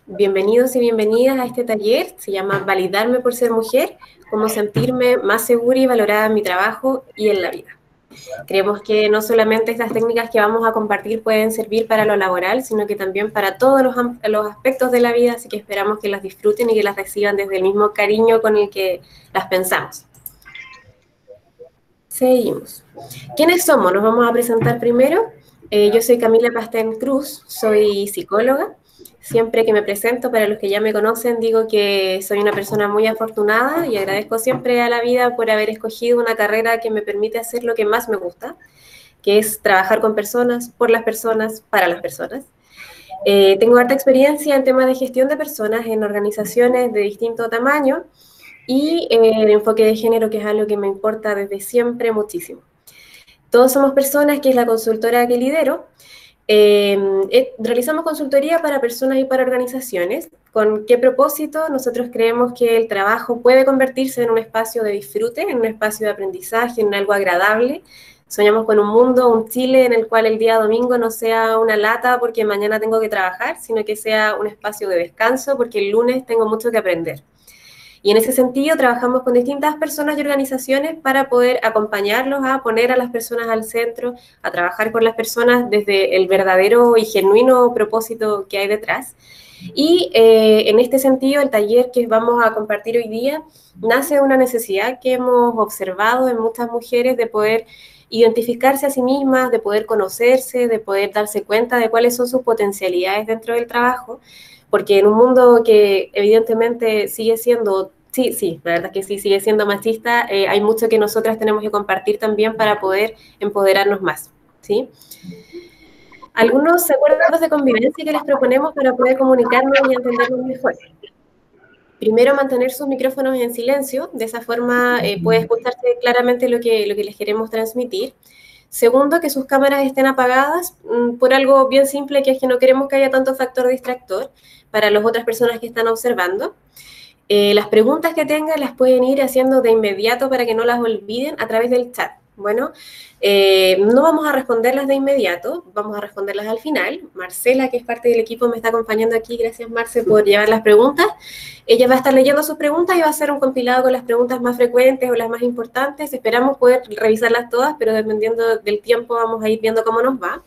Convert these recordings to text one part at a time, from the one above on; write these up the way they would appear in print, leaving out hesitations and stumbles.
Bienvenidos y bienvenidas a este taller. Se llama Validarme por ser mujer, cómo sentirme más segura y valorada en mi trabajo y en la vida. Creemos que no solamente estas técnicas que vamos a compartir pueden servir para lo laboral, sino que también para todos los aspectos de la vida, así que esperamos que las disfruten y que las reciban desde el mismo cariño con el que las pensamos. Seguimos. ¿Quiénes somos? Nos vamos a presentar primero. Yo soy Camila Pastén Cruz, soy psicóloga. Siempre que me presento, para los que ya me conocen, digo que soy una persona muy afortunada y agradezco siempre a la vida por haber escogido una carrera que me permite hacer lo que más me gusta, que es trabajar con personas, por las personas, para las personas. Tengo harta experiencia en temas de gestión de personas en organizaciones de distinto tamaño y el enfoque de género, que es algo que me importa desde siempre muchísimo. Todos somos personas, que es la consultora que lidero. Realizamos consultoría para personas y para organizaciones. ¿Con qué propósito? Nosotros creemos que el trabajo puede convertirse en un espacio de disfrute, en un espacio de aprendizaje, en algo agradable. Soñamos con un mundo, un Chile en el cual el día domingo no sea una lata porque mañana tengo que trabajar, sino que sea un espacio de descanso porque el lunes tengo mucho que aprender. Y en ese sentido trabajamos con distintas personas y organizaciones para poder acompañarlos a poner a las personas al centro, a trabajar con las personas desde el verdadero y genuino propósito que hay detrás. Y en este sentido, el taller que vamos a compartir hoy día nace de una necesidad que hemos observado en muchas mujeres de poder identificarse a sí mismas, de poder conocerse, de poder darse cuenta de cuáles son sus potencialidades dentro del trabajo, porque en un mundo que evidentemente sigue siendo, sí, la verdad es que sí, sigue siendo machista, hay mucho que nosotras tenemos que compartir también para poder empoderarnos más, ¿sí? Algunos acuerdos de convivencia que les proponemos para poder comunicarnos y entendernos mejor. Primero, mantener sus micrófonos en silencio, de esa forma puede escucharse claramente lo que les queremos transmitir. Segundo, que sus cámaras estén apagadas por algo bien simple, que es que no queremos que haya tanto factor distractor para las otras personas que están observando. Las preguntas que tengan las pueden ir haciendo de inmediato para que no las olviden a través del chat. Bueno, no vamos a responderlas de inmediato, vamos a responderlas al final. Marcela, que es parte del equipo, me está acompañando aquí. Gracias, Marce, por llevar las preguntas. Ella va a estar leyendo sus preguntas y va a hacer un compilado con las preguntas más frecuentes o las más importantes. Esperamos poder revisarlas todas, pero dependiendo del tiempo vamos a ir viendo cómo nos va.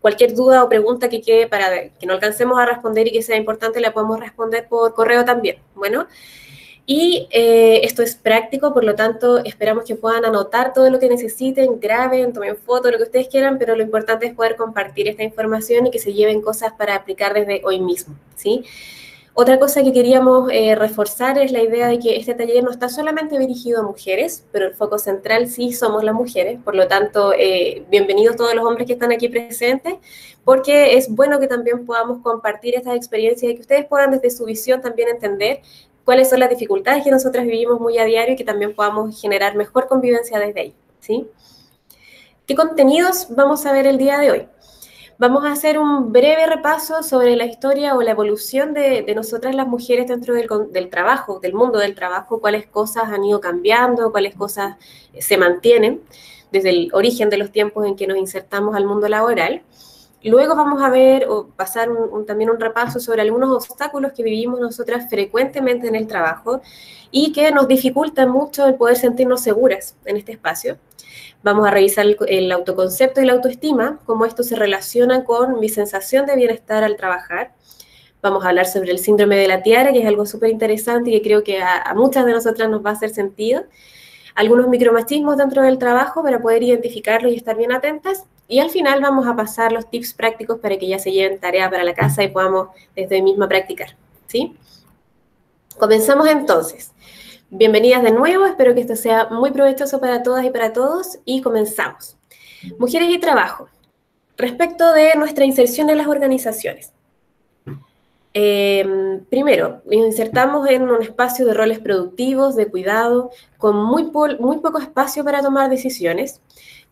Cualquier duda o pregunta que quede para que no alcancemos a responder y que sea importante, la podemos responder por correo también. Bueno, y esto es práctico, por lo tanto, esperamos que puedan anotar todo lo que necesiten, graben, tomen fotos, lo que ustedes quieran, pero lo importante es poder compartir esta información y que se lleven cosas para aplicar desde hoy mismo, ¿sí? Otra cosa que queríamos reforzar es la idea de que este taller no está solamente dirigido a mujeres, pero el foco central sí somos las mujeres, por lo tanto, bienvenidos todos los hombres que están aquí presentes, porque es bueno que también podamos compartir estas experiencias y que ustedes puedan desde su visión también entender cuáles son las dificultades que nosotras vivimos muy a diario y que también podamos generar mejor convivencia desde ahí, ¿sí? ¿Qué contenidos vamos a ver el día de hoy? Vamos a hacer un breve repaso sobre la historia o la evolución de nosotras las mujeres dentro del trabajo, del mundo del trabajo, cuáles cosas han ido cambiando, cuáles cosas se mantienen desde el origen de los tiempos en que nos insertamos al mundo laboral. Luego vamos a ver o pasar también un repaso sobre algunos obstáculos que vivimos nosotras frecuentemente en el trabajo y que nos dificultan mucho el poder sentirnos seguras en este espacio. Vamos a revisar el autoconcepto y la autoestima, cómo esto se relaciona con mi sensación de bienestar al trabajar. Vamos a hablar sobre el síndrome de la tiara, que es algo súper interesante y que creo que a muchas de nosotras nos va a hacer sentido. Algunos micromachismos dentro del trabajo para poder identificarlos y estar bien atentas. Y al final vamos a pasar los tips prácticos para que ya se lleven tarea para la casa y podamos desde hoy misma practicar, ¿sí? Comenzamos entonces. Bienvenidas de nuevo, espero que esto sea muy provechoso para todas y para todos y comenzamos. Mujeres y trabajo. Respecto de nuestra inserción en las organizaciones. Primero, nos insertamos en un espacio de roles productivos, de cuidado, con muy poco espacio para tomar decisiones,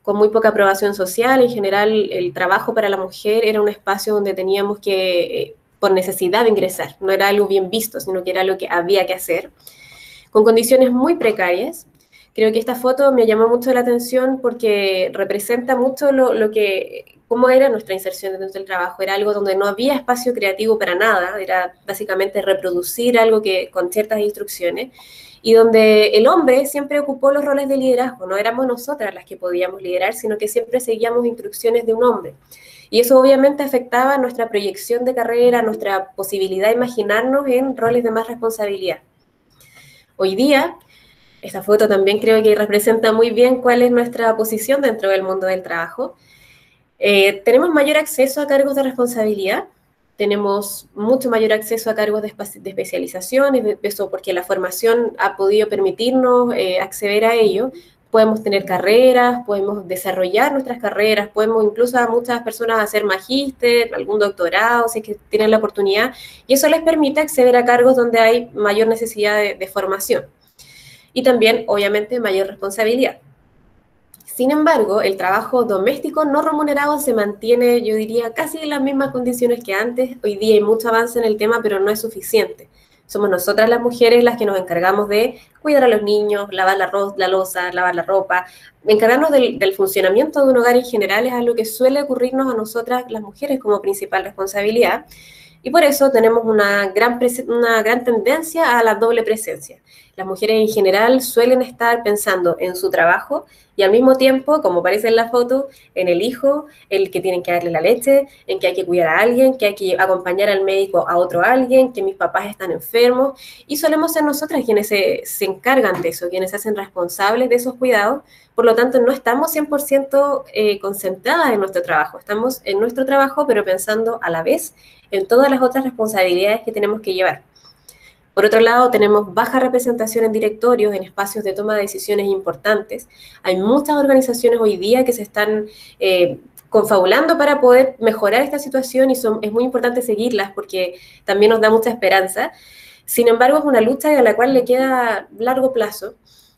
con muy poca aprobación social. En general, el trabajo para la mujer era un espacio donde teníamos que, por necesidad, ingresar. No era algo bien visto, sino que era lo que había que hacer, con condiciones muy precarias. Creo que esta foto me llamó mucho la atención porque representa mucho lo que ¿cómo era nuestra inserción dentro del trabajo? Era algo donde no había espacio creativo para nada, era básicamente reproducir algo que con ciertas instrucciones, y donde el hombre siempre ocupó los roles de liderazgo, no éramos nosotras las que podíamos liderar, sino que siempre seguíamos instrucciones de un hombre. Y eso obviamente afectaba nuestra proyección de carrera, nuestra posibilidad de imaginarnos en roles de más responsabilidad. Hoy día, esta foto también creo que representa muy bien cuál es nuestra posición dentro del mundo del trabajo. Tenemos mayor acceso a cargos de responsabilidad, tenemos mucho mayor acceso a cargos de especialización, eso porque la formación ha podido permitirnos acceder a ello. Podemos tener carreras, podemos desarrollar nuestras carreras, podemos incluso a muchas personas hacer magíster, algún doctorado, si es que tienen la oportunidad, y eso les permite acceder a cargos donde hay mayor necesidad de formación. Y también, obviamente, mayor responsabilidad. Sin embargo, el trabajo doméstico no remunerado se mantiene, yo diría, casi en las mismas condiciones que antes. Hoy día hay mucho avance en el tema, pero no es suficiente. Somos nosotras las mujeres las que nos encargamos de cuidar a los niños, lavar la loza, lavar la ropa. Encargarnos del funcionamiento de un hogar en general es algo que suele ocurrirnos a nosotras las mujeres como principal responsabilidad. Y por eso tenemos una gran tendencia a la doble presencia. Las mujeres en general suelen estar pensando en su trabajo y al mismo tiempo, como aparece en la foto, en el hijo, el que tienen que darle la leche, en que hay que cuidar a alguien, que hay que acompañar al médico a otro alguien, que mis papás están enfermos. Y solemos ser nosotras quienes se encargan de eso, quienes se hacen responsables de esos cuidados. Por lo tanto, no estamos 100% concentradas en nuestro trabajo. Estamos en nuestro trabajo, pero pensando a la vez en todas las otras responsabilidades que tenemos que llevar. Por otro lado, tenemos baja representación en directorios, en espacios de toma de decisiones importantes. Hay muchas organizaciones hoy día que se están confabulando para poder mejorar esta situación y es muy importante seguirlas porque también nos da mucha esperanza. Sin embargo, es una lucha a la cual le queda largo plazo.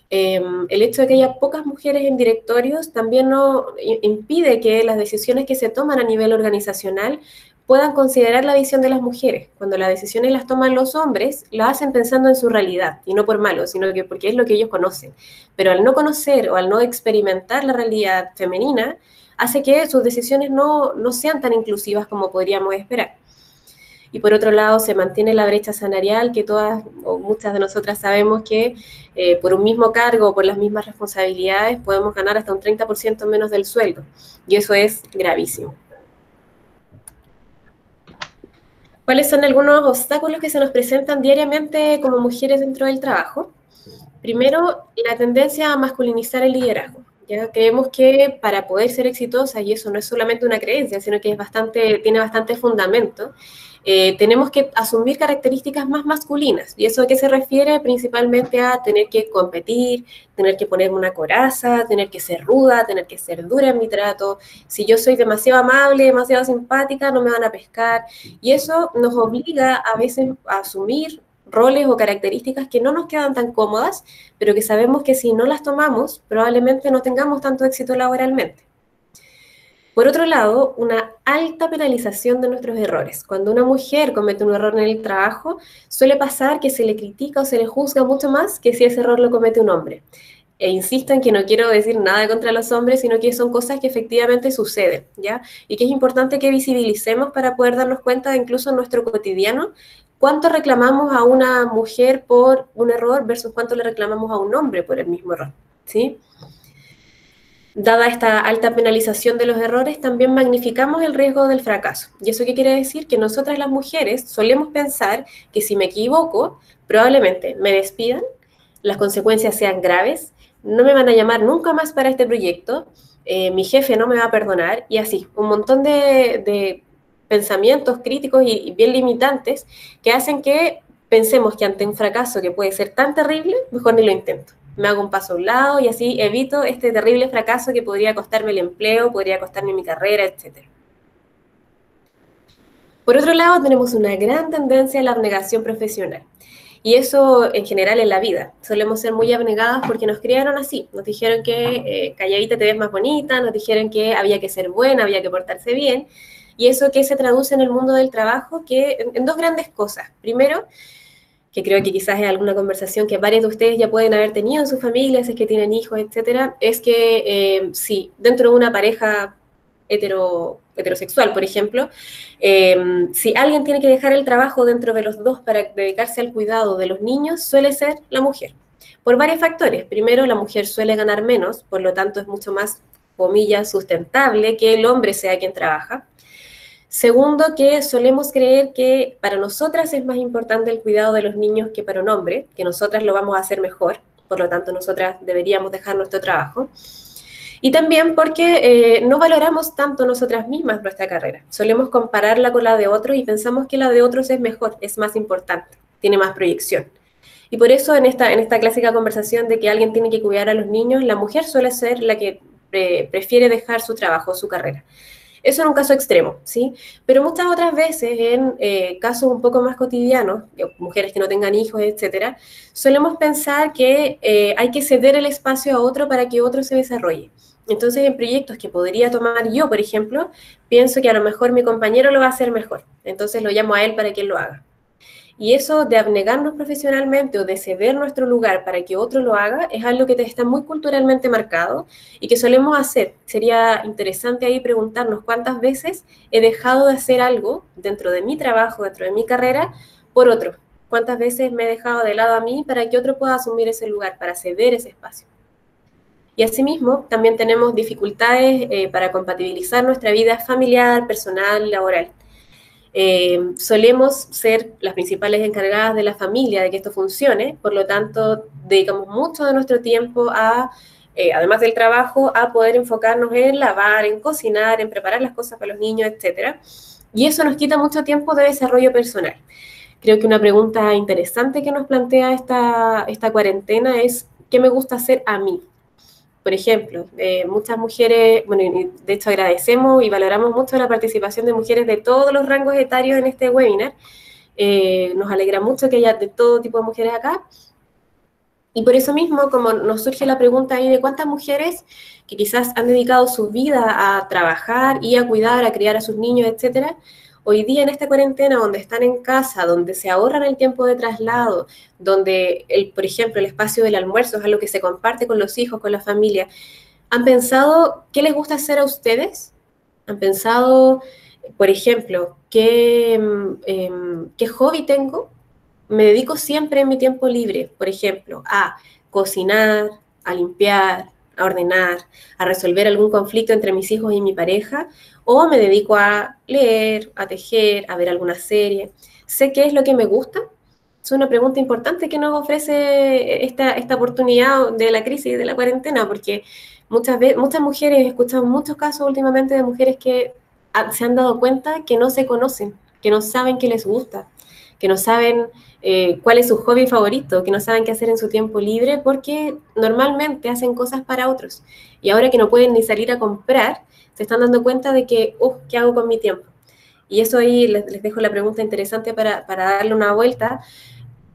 El hecho de que haya pocas mujeres en directorios también no impide que las decisiones que se toman a nivel organizacional puedan considerar la visión de las mujeres. Cuando las decisiones las toman los hombres, las hacen pensando en su realidad, y no por malo, sino que porque es lo que ellos conocen. Pero al no conocer o al no experimentar la realidad femenina, hace que sus decisiones no sean tan inclusivas como podríamos esperar. Y por otro lado, se mantiene la brecha salarial, que todas o muchas de nosotras sabemos que por un mismo cargo o por las mismas responsabilidades podemos ganar hasta un 30% menos del sueldo. Y eso es gravísimo. ¿Cuáles son algunos obstáculos que se nos presentan diariamente como mujeres dentro del trabajo? Primero, la tendencia a masculinizar el liderazgo. Ya creemos que para poder ser exitosa, y eso no es solamente una creencia, sino que tiene bastante fundamento, tenemos que asumir características más masculinas. ¿Y eso a qué se refiere? Principalmente a tener que competir, tener que ponerme una coraza, tener que ser ruda, tener que ser dura en mi trato. Si yo soy demasiado amable, demasiado simpática, no me van a pescar. Y eso nos obliga a veces a asumir roles o características que no nos quedan tan cómodas, pero que sabemos que si no las tomamos, probablemente no tengamos tanto éxito laboralmente. Por otro lado, una alta penalización de nuestros errores. Cuando una mujer comete un error en el trabajo, suele pasar que se le critica o se le juzga mucho más que si ese error lo comete un hombre. E insisto en que no quiero decir nada contra los hombres, sino que son cosas que efectivamente suceden, ¿ya? Y que es importante que visibilicemos para poder darnos cuenta, incluso en nuestro cotidiano, cuánto reclamamos a una mujer por un error versus cuánto le reclamamos a un hombre por el mismo error, ¿sí? Dada esta alta penalización de los errores, también magnificamos el riesgo del fracaso. ¿Y eso qué quiere decir? Que nosotras las mujeres solemos pensar que si me equivoco, probablemente me despidan, las consecuencias sean graves, no me van a llamar nunca más para este proyecto, mi jefe no me va a perdonar, y así, un montón de pensamientos críticos y bien limitantes que hacen que pensemos que ante un fracaso que puede ser tan terrible, mejor ni lo intento. Me hago un paso a un lado y así evito este terrible fracaso que podría costarme el empleo, podría costarme mi carrera, etc. Por otro lado, tenemos una gran tendencia a la abnegación profesional. Y eso en general en la vida. Solemos ser muy abnegadas porque nos criaron así. Nos dijeron que calladita te ves más bonita, nos dijeron que había que ser buena, había que portarse bien. Y eso que se traduce en el mundo del trabajo en dos grandes cosas. Primero, que creo que quizás es alguna conversación que varios de ustedes ya pueden haber tenido en sus familias, es que tienen hijos, etcétera, es que sí, dentro de una pareja heterosexual, por ejemplo, si alguien tiene que dejar el trabajo dentro de los dos para dedicarse al cuidado de los niños, suele ser la mujer, por varios factores. Primero, la mujer suele ganar menos, por lo tanto es mucho más, comillas, sustentable que el hombre sea quien trabaja. Segundo, que solemos creer que para nosotras es más importante el cuidado de los niños que para un hombre, que nosotras lo vamos a hacer mejor, por lo tanto nosotras deberíamos dejar nuestro trabajo. Y también porque no valoramos tanto nosotras mismas nuestra carrera. Solemos compararla con la de otros y pensamos que la de otros es mejor, es más importante, tiene más proyección. Y por eso en esta clásica conversación de que alguien tiene que cuidar a los niños, la mujer suele ser la que prefiere dejar su trabajo, su carrera. Eso en un caso extremo, ¿sí? Pero muchas otras veces, en casos un poco más cotidianos, mujeres que no tengan hijos, etcétera, solemos pensar que hay que ceder el espacio a otro para que otro se desarrolle. Entonces, en proyectos que podría tomar yo, por ejemplo, pienso que a lo mejor mi compañero lo va a hacer mejor. Entonces lo llamo a él para que él lo haga. Y eso de abnegarnos profesionalmente o de ceder nuestro lugar para que otro lo haga es algo que está muy culturalmente marcado y que solemos hacer. Sería interesante ahí preguntarnos cuántas veces he dejado de hacer algo dentro de mi trabajo, dentro de mi carrera, por otro. Cuántas veces me he dejado de lado a mí para que otro pueda asumir ese lugar, para ceder ese espacio. Y asimismo, también tenemos dificultades para compatibilizar nuestra vida familiar, personal, laboral. Solemos ser las principales encargadas de la familia de que esto funcione, por lo tanto, dedicamos mucho de nuestro tiempo a, además del trabajo, a poder enfocarnos en lavar, en cocinar, en preparar las cosas para los niños, etc. Y eso nos quita mucho tiempo de desarrollo personal. Creo que una pregunta interesante que nos plantea esta cuarentena es, ¿qué me gusta hacer a mí? Por ejemplo, muchas mujeres, bueno, de hecho agradecemos y valoramos mucho la participación de mujeres de todos los rangos etarios en este webinar. Nos alegra mucho que haya de todo tipo de mujeres acá. Y por eso mismo, como nos surge la pregunta ahí de cuántas mujeres que quizás han dedicado su vida a trabajar y a cuidar, a criar a sus niños, etcétera, hoy día en esta cuarentena, donde están en casa, donde se ahorran el tiempo de traslado, donde, por ejemplo, el espacio del almuerzo es algo que se comparte con los hijos, con la familia, ¿han pensado qué les gusta hacer a ustedes? ¿Han pensado, por ejemplo, qué hobby tengo? Me dedico siempre en mi tiempo libre, por ejemplo, a cocinar, a limpiar, a ordenar, a resolver algún conflicto entre mis hijos y mi pareja, o me dedico a leer, a tejer, a ver alguna serie. ¿Sé qué es lo que me gusta? Es una pregunta importante que nos ofrece esta oportunidad de la crisis, de la cuarentena, porque muchas mujeres, he escuchado muchos casos últimamente de mujeres que se han dado cuenta que no se conocen, que no saben qué les gusta, que no saben cuál es su hobby favorito, que no saben qué hacer en su tiempo libre, porque normalmente hacen cosas para otros. Y ahora que no pueden ni salir a comprar, se están dando cuenta de que, ¿qué hago con mi tiempo? Y eso ahí les dejo la pregunta interesante para darle una vuelta.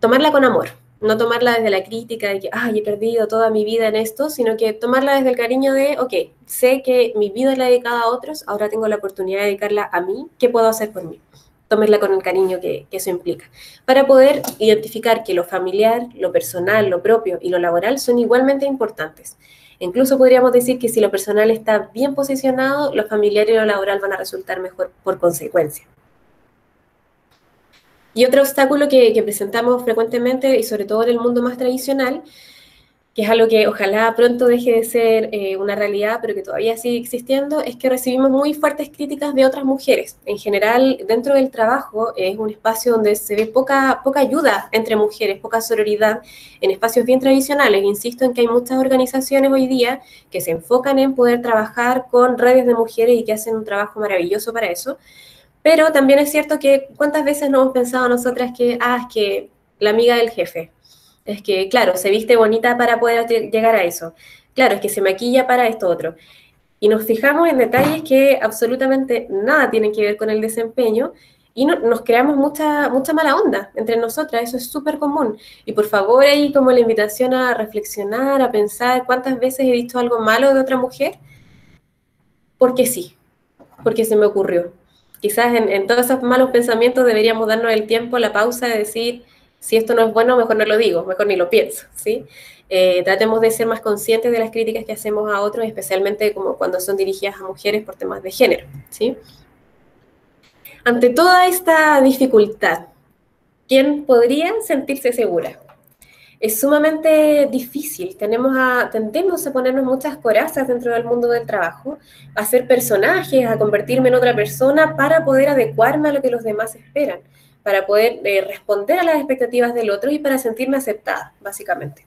Tomarla con amor, no tomarla desde la crítica de que, ay, he perdido toda mi vida en esto, sino que tomarla desde el cariño de, ok, sé que mi vida es la dedicada a otros, ahora tengo la oportunidad de dedicarla a mí, ¿qué puedo hacer por mí? Tomarla con el cariño que eso implica, para poder identificar que lo familiar, lo personal, lo propio y lo laboral son igualmente importantes. Incluso podríamos decir que si lo personal está bien posicionado, lo familiar y lo laboral van a resultar mejor por consecuencia. Y otro obstáculo que presentamos frecuentemente, y sobre todo en el mundo más tradicional, que es algo que ojalá pronto deje de ser una realidad, pero que todavía sigue existiendo, es que recibimos muy fuertes críticas de otras mujeres. En general, dentro del trabajo es un espacio donde se ve poca ayuda entre mujeres, poca sororidad, en espacios bien tradicionales. Insisto en que hay muchas organizaciones hoy día que se enfocan en poder trabajar con redes de mujeres y que hacen un trabajo maravilloso para eso. Pero también es cierto que cuántas veces no hemos pensado nosotras que, es que la amiga del jefe, es que, claro, se viste bonita para poder llegar a eso, claro, es que se maquilla para esto otro. Y nos fijamos en detalles que absolutamente nada tienen que ver con el desempeño y nos creamos mucha mala onda entre nosotras, eso es súper común. Y por favor, ahí como la invitación a reflexionar, a pensar cuántas veces he visto algo malo de otra mujer, porque sí, porque se me ocurrió. Quizás en todos esos malos pensamientos deberíamos darnos el tiempo, la pausa de decir, Si esto no es bueno, mejor no lo digo, mejor ni lo pienso, ¿sí? Tratemos de ser más conscientes de las críticas que hacemos a otros, especialmente como cuando son dirigidas a mujeres por temas de género, ¿sí? Ante toda esta dificultad, ¿quién podría sentirse segura? Es sumamente difícil, tendemos a ponernos muchas corazas dentro del mundo del trabajo, a ser personajes, a convertirme en otra persona para poder adecuarme a lo que los demás esperan, para poder responder a las expectativas del otro y para sentirme aceptada, básicamente.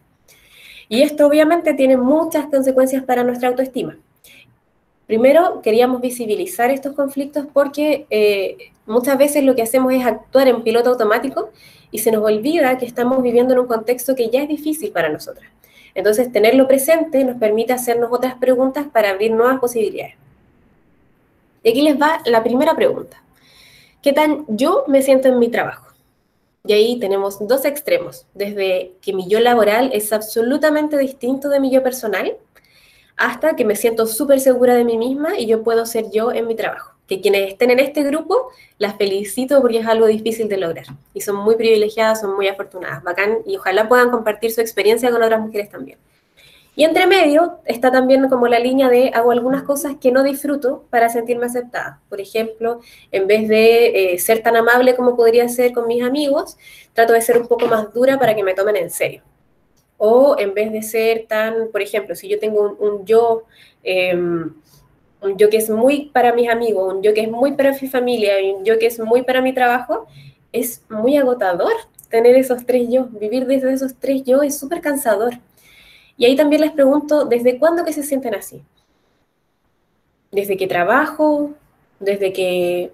Y esto obviamente tiene muchas consecuencias para nuestra autoestima. Primero, queríamos visibilizar estos conflictos porque muchas veces lo que hacemos es actuar en piloto automático y se nos olvida que estamos viviendo en un contexto que ya es difícil para nosotras. Entonces, tenerlo presente nos permite hacernos otras preguntas para abrir nuevas posibilidades. Y aquí les va la primera pregunta. ¿Qué tan yo me siento en mi trabajo? Y ahí tenemos dos extremos, desde que mi yo laboral es absolutamente distinto de mi yo personal, hasta que me siento súper segura de mí misma y yo puedo ser yo en mi trabajo. Que quienes estén en este grupo, las felicito porque es algo difícil de lograr. Y son muy privilegiadas, son muy afortunadas, bacán, y ojalá puedan compartir su experiencia con otras mujeres también. Y entre medio está también como la línea de hago algunas cosas que no disfruto para sentirme aceptada. Por ejemplo, en vez de ser tan amable como podría ser con mis amigos, trato de ser un poco más dura para que me tomen en serio. O en vez de ser tan, por ejemplo, si yo tengo un yo que es muy para mis amigos, un yo que es muy para mi familia y un yo que es muy para mi trabajo, es muy agotador tener esos tres yo. Vivir desde esos tres yo es súper cansador. Y ahí también les pregunto, ¿desde cuándo que se sienten así? ¿Desde que trabajo? ¿Desde que,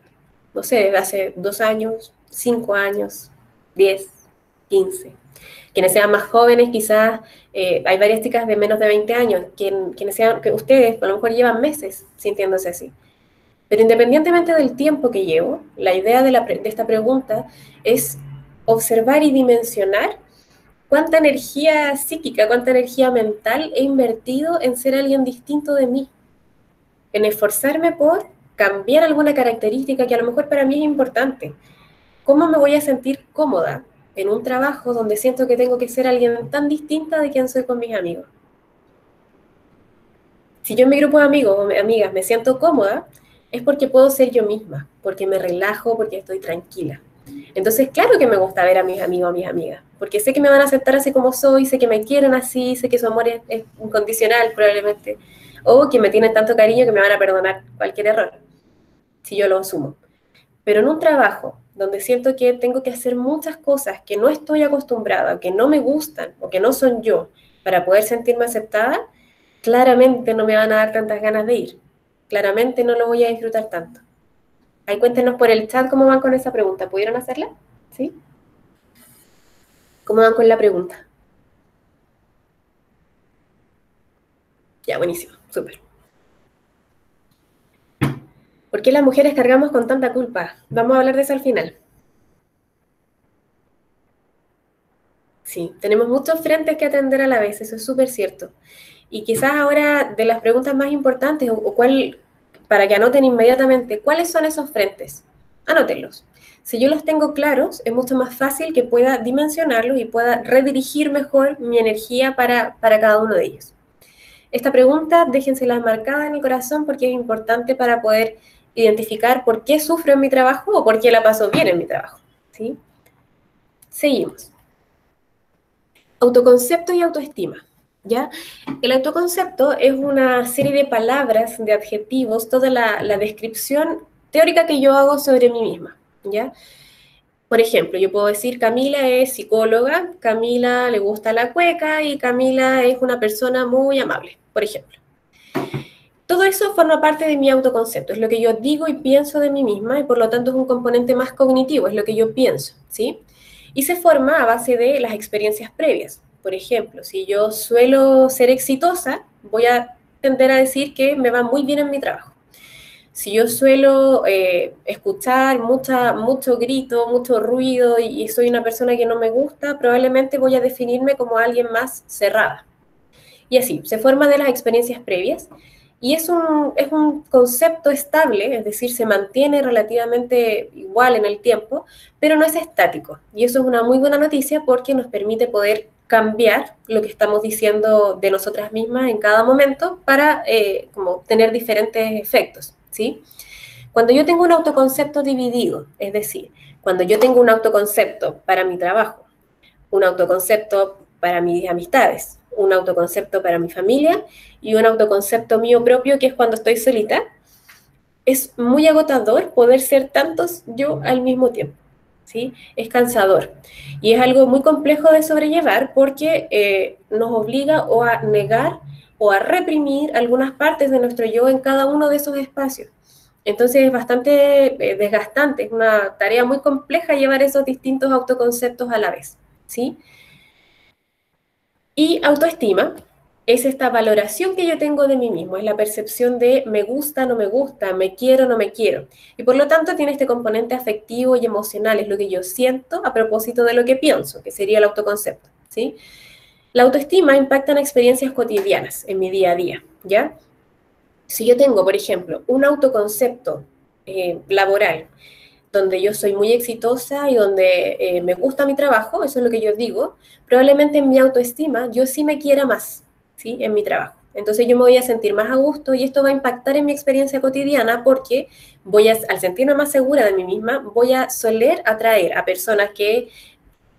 no sé, desde hace 2 años, 5 años, 10, 15? Quienes sean más jóvenes, quizás hay varias chicas de menos de 20 años, quienes sean, que ustedes a lo mejor llevan meses sintiéndose así. Pero independientemente del tiempo que llevo, la idea de esta pregunta es observar y dimensionar cuánta energía psíquica, cuánta energía mental he invertido en ser alguien distinto de mí, en esforzarme por cambiar alguna característica que a lo mejor para mí es importante. ¿Cómo me voy a sentir cómoda en un trabajo donde siento que tengo que ser alguien tan distinta de quien soy con mis amigos? Si yo en mi grupo de amigos o amigas me siento cómoda, es porque puedo ser yo misma, porque me relajo, porque estoy tranquila. Entonces, claro que me gusta ver a mis amigos, a mis amigas, porque sé que me van a aceptar así como soy, sé que me quieren así, sé que su amor es incondicional probablemente, o que me tienen tanto cariño que me van a perdonar cualquier error, si yo lo asumo. Pero en un trabajo donde siento que tengo que hacer muchas cosas que no estoy acostumbrada, que no me gustan o que no son yo, para poder sentirme aceptada, claramente no me van a dar tantas ganas de ir. Claramente no lo voy a disfrutar tanto. Ahí cuéntenos por el chat cómo van con esa pregunta. ¿Pudieron hacerla? ¿Sí? ¿Cómo van con la pregunta? Ya, buenísimo, súper. ¿Por qué las mujeres cargamos con tanta culpa? Vamos a hablar de eso al final. Sí, tenemos muchos frentes que atender a la vez, eso es súper cierto. Y quizás ahora de las preguntas más importantes, para que anoten inmediatamente, ¿cuáles son esos frentes? Anótenlos. Si yo los tengo claros, es mucho más fácil que pueda dimensionarlos y pueda redirigir mejor mi energía para cada uno de ellos. Esta pregunta, déjensela marcada en el corazón porque es importante para poder identificar por qué sufro en mi trabajo o por qué la paso bien en mi trabajo. ¿Sí? Seguimos. Autoconcepto y autoestima. ¿Ya? El autoconcepto es una serie de palabras, de adjetivos, toda la descripción teórica que yo hago sobre mí misma, ¿ya? Por ejemplo, yo puedo decir Camila es psicóloga, Camila le gusta la cueca y Camila es una persona muy amable, por ejemplo. Todo eso forma parte de mi autoconcepto, es lo que yo digo y pienso de mí misma y por lo tanto es un componente más cognitivo, es lo que yo pienso, ¿sí? Y se forma a base de las experiencias previas. Por ejemplo, si yo suelo ser exitosa, voy a tender a decir que me va muy bien en mi trabajo. Si yo suelo escuchar mucho grito, mucho ruido y soy una persona que no me gusta, probablemente voy a definirme como alguien más cerrada. Y así, se forma de las experiencias previas Y es un concepto estable, es decir, se mantiene relativamente igual en el tiempo, pero no es estático. Y eso es una muy buena noticia porque nos permite poder cambiar lo que estamos diciendo de nosotras mismas en cada momento para como tener diferentes efectos, ¿sí? Cuando yo tengo un autoconcepto dividido, es decir, cuando yo tengo un autoconcepto para mi trabajo, un autoconcepto para mis amistades, un autoconcepto para mi familia y un autoconcepto mío propio, que es cuando estoy solita, es muy agotador poder ser tantos yo al mismo tiempo, ¿sí? Es cansador y es algo muy complejo de sobrellevar porque nos obliga o a negar o a reprimir algunas partes de nuestro yo en cada uno de esos espacios. Entonces es bastante desgastante, es una tarea muy compleja llevar esos distintos autoconceptos a la vez, ¿sí? Y autoestima es esta valoración que yo tengo de mí mismo, es la percepción de me gusta, no me gusta, me quiero, no me quiero. Y por lo tanto tiene este componente afectivo y emocional, es lo que yo siento a propósito de lo que pienso, que sería el autoconcepto, ¿sí? La autoestima impacta en experiencias cotidianas, en mi día a día, ¿ya? Si yo tengo, por ejemplo, un autoconcepto laboral, donde yo soy muy exitosa y donde me gusta mi trabajo, eso es lo que yo digo, probablemente en mi autoestima yo sí me quiera más, ¿sí? En mi trabajo. Entonces yo me voy a sentir más a gusto y esto va a impactar en mi experiencia cotidiana porque al sentirme más segura de mí misma, voy a soler atraer a personas que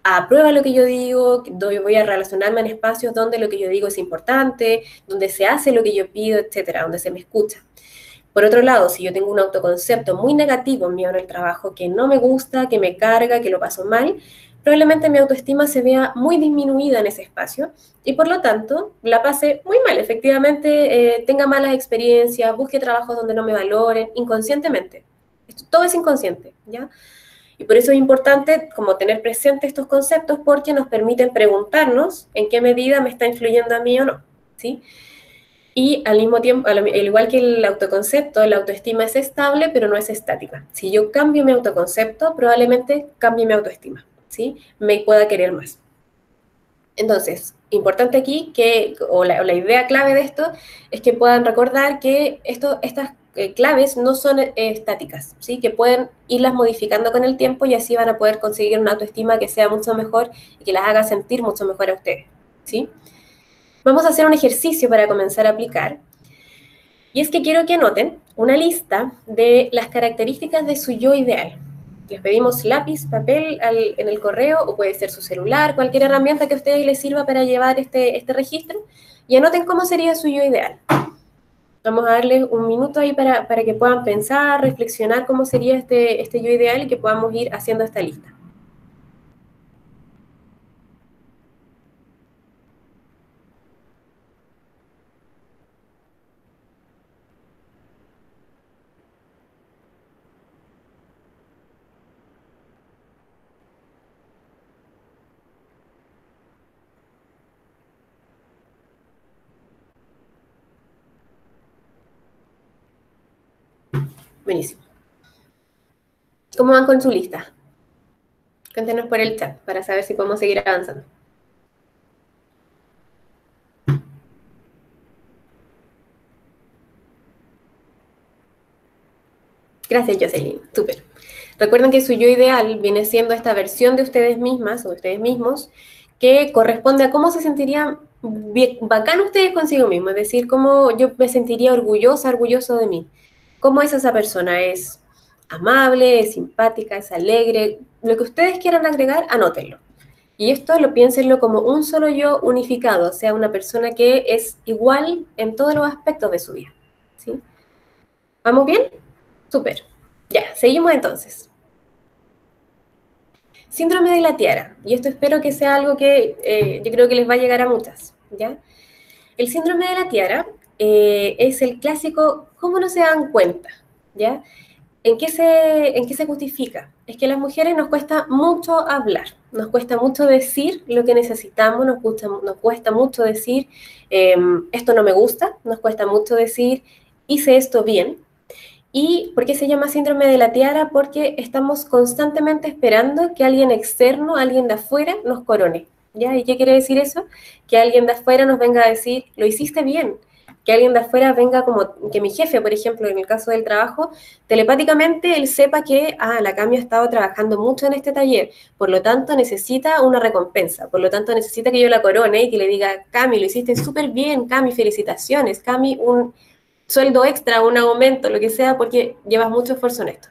aprueban lo que yo digo, voy a relacionarme en espacios donde lo que yo digo es importante, donde se hace lo que yo pido, etcétera, donde se me escucha. Por otro lado, si yo tengo un autoconcepto muy negativo mío en el trabajo, que no me gusta, que me carga, que lo paso mal, probablemente mi autoestima se vea muy disminuida en ese espacio y por lo tanto la pase muy mal. Efectivamente, tenga malas experiencias, busque trabajos donde no me valoren, inconscientemente. Todo es inconsciente, ¿ya? Y por eso es importante como tener presente estos conceptos porque nos permiten preguntarnos en qué medida me está influyendo a mí o no, ¿sí? Y al mismo tiempo, al igual que el autoconcepto, la autoestima es estable, pero no es estática. Si yo cambio mi autoconcepto, probablemente cambie mi autoestima, ¿sí? Me pueda querer más. Entonces, importante aquí o la idea clave de esto es que puedan recordar que estas claves no son estáticas, ¿sí? Que pueden irlas modificando con el tiempo y así van a poder conseguir una autoestima que sea mucho mejor y que las haga sentir mucho mejor a ustedes, ¿sí? Vamos a hacer un ejercicio para comenzar a aplicar. Y es que quiero que anoten una lista de las características de su yo ideal. Les pedimos lápiz, papel en el correo, o puede ser su celular, cualquier herramienta que a ustedes les sirva para llevar este registro, y anoten cómo sería su yo ideal. Vamos a darles un minuto ahí para que puedan pensar, reflexionar cómo sería este yo ideal y que podamos ir haciendo esta lista. Buenísimo. ¿Cómo van con su lista? Cuéntenos por el chat para saber si podemos seguir avanzando. Gracias, Jocelyn. Súper. Recuerden que su yo ideal viene siendo esta versión de ustedes mismas o de ustedes mismos que corresponde a cómo se sentirían bacán ustedes consigo mismos, es decir, cómo yo me sentiría orgullosa, orgulloso de mí. ¿Cómo es esa persona? ¿Es amable, es simpática, es alegre? Lo que ustedes quieran agregar, anótenlo. Y esto piénsenlo como un solo yo unificado, o sea, una persona que es igual en todos los aspectos de su vida. ¿Sí? ¿Vamos bien? Súper. Ya, seguimos entonces. Síndrome de la tiara, y esto espero que sea algo que yo creo que les va a llegar a muchas, ¿ya? El síndrome de la tiara es el clásico, ¿cómo no se dan cuenta? ¿Ya? En qué se justifica? Es que a las mujeres nos cuesta mucho hablar, nos cuesta mucho decir lo que necesitamos, nos cuesta mucho decir esto no me gusta, nos cuesta mucho decir hice esto bien. ¿Y por qué se llama síndrome de la tiara? Porque estamos constantemente esperando que alguien externo, alguien de afuera, nos corone. ¿Ya? ¿Y qué quiere decir eso? Que alguien de afuera nos venga a decir, lo hiciste bien, que alguien de afuera venga como, que mi jefe, por ejemplo, en el caso del trabajo, telepáticamente él sepa que, la Cami ha estado trabajando mucho en este taller, por lo tanto necesita una recompensa, por lo tanto necesita que yo la corone y que le diga, Cami, lo hiciste súper bien, Cami, felicitaciones, Cami, un sueldo extra, un aumento, lo que sea, porque llevas mucho esfuerzo en esto.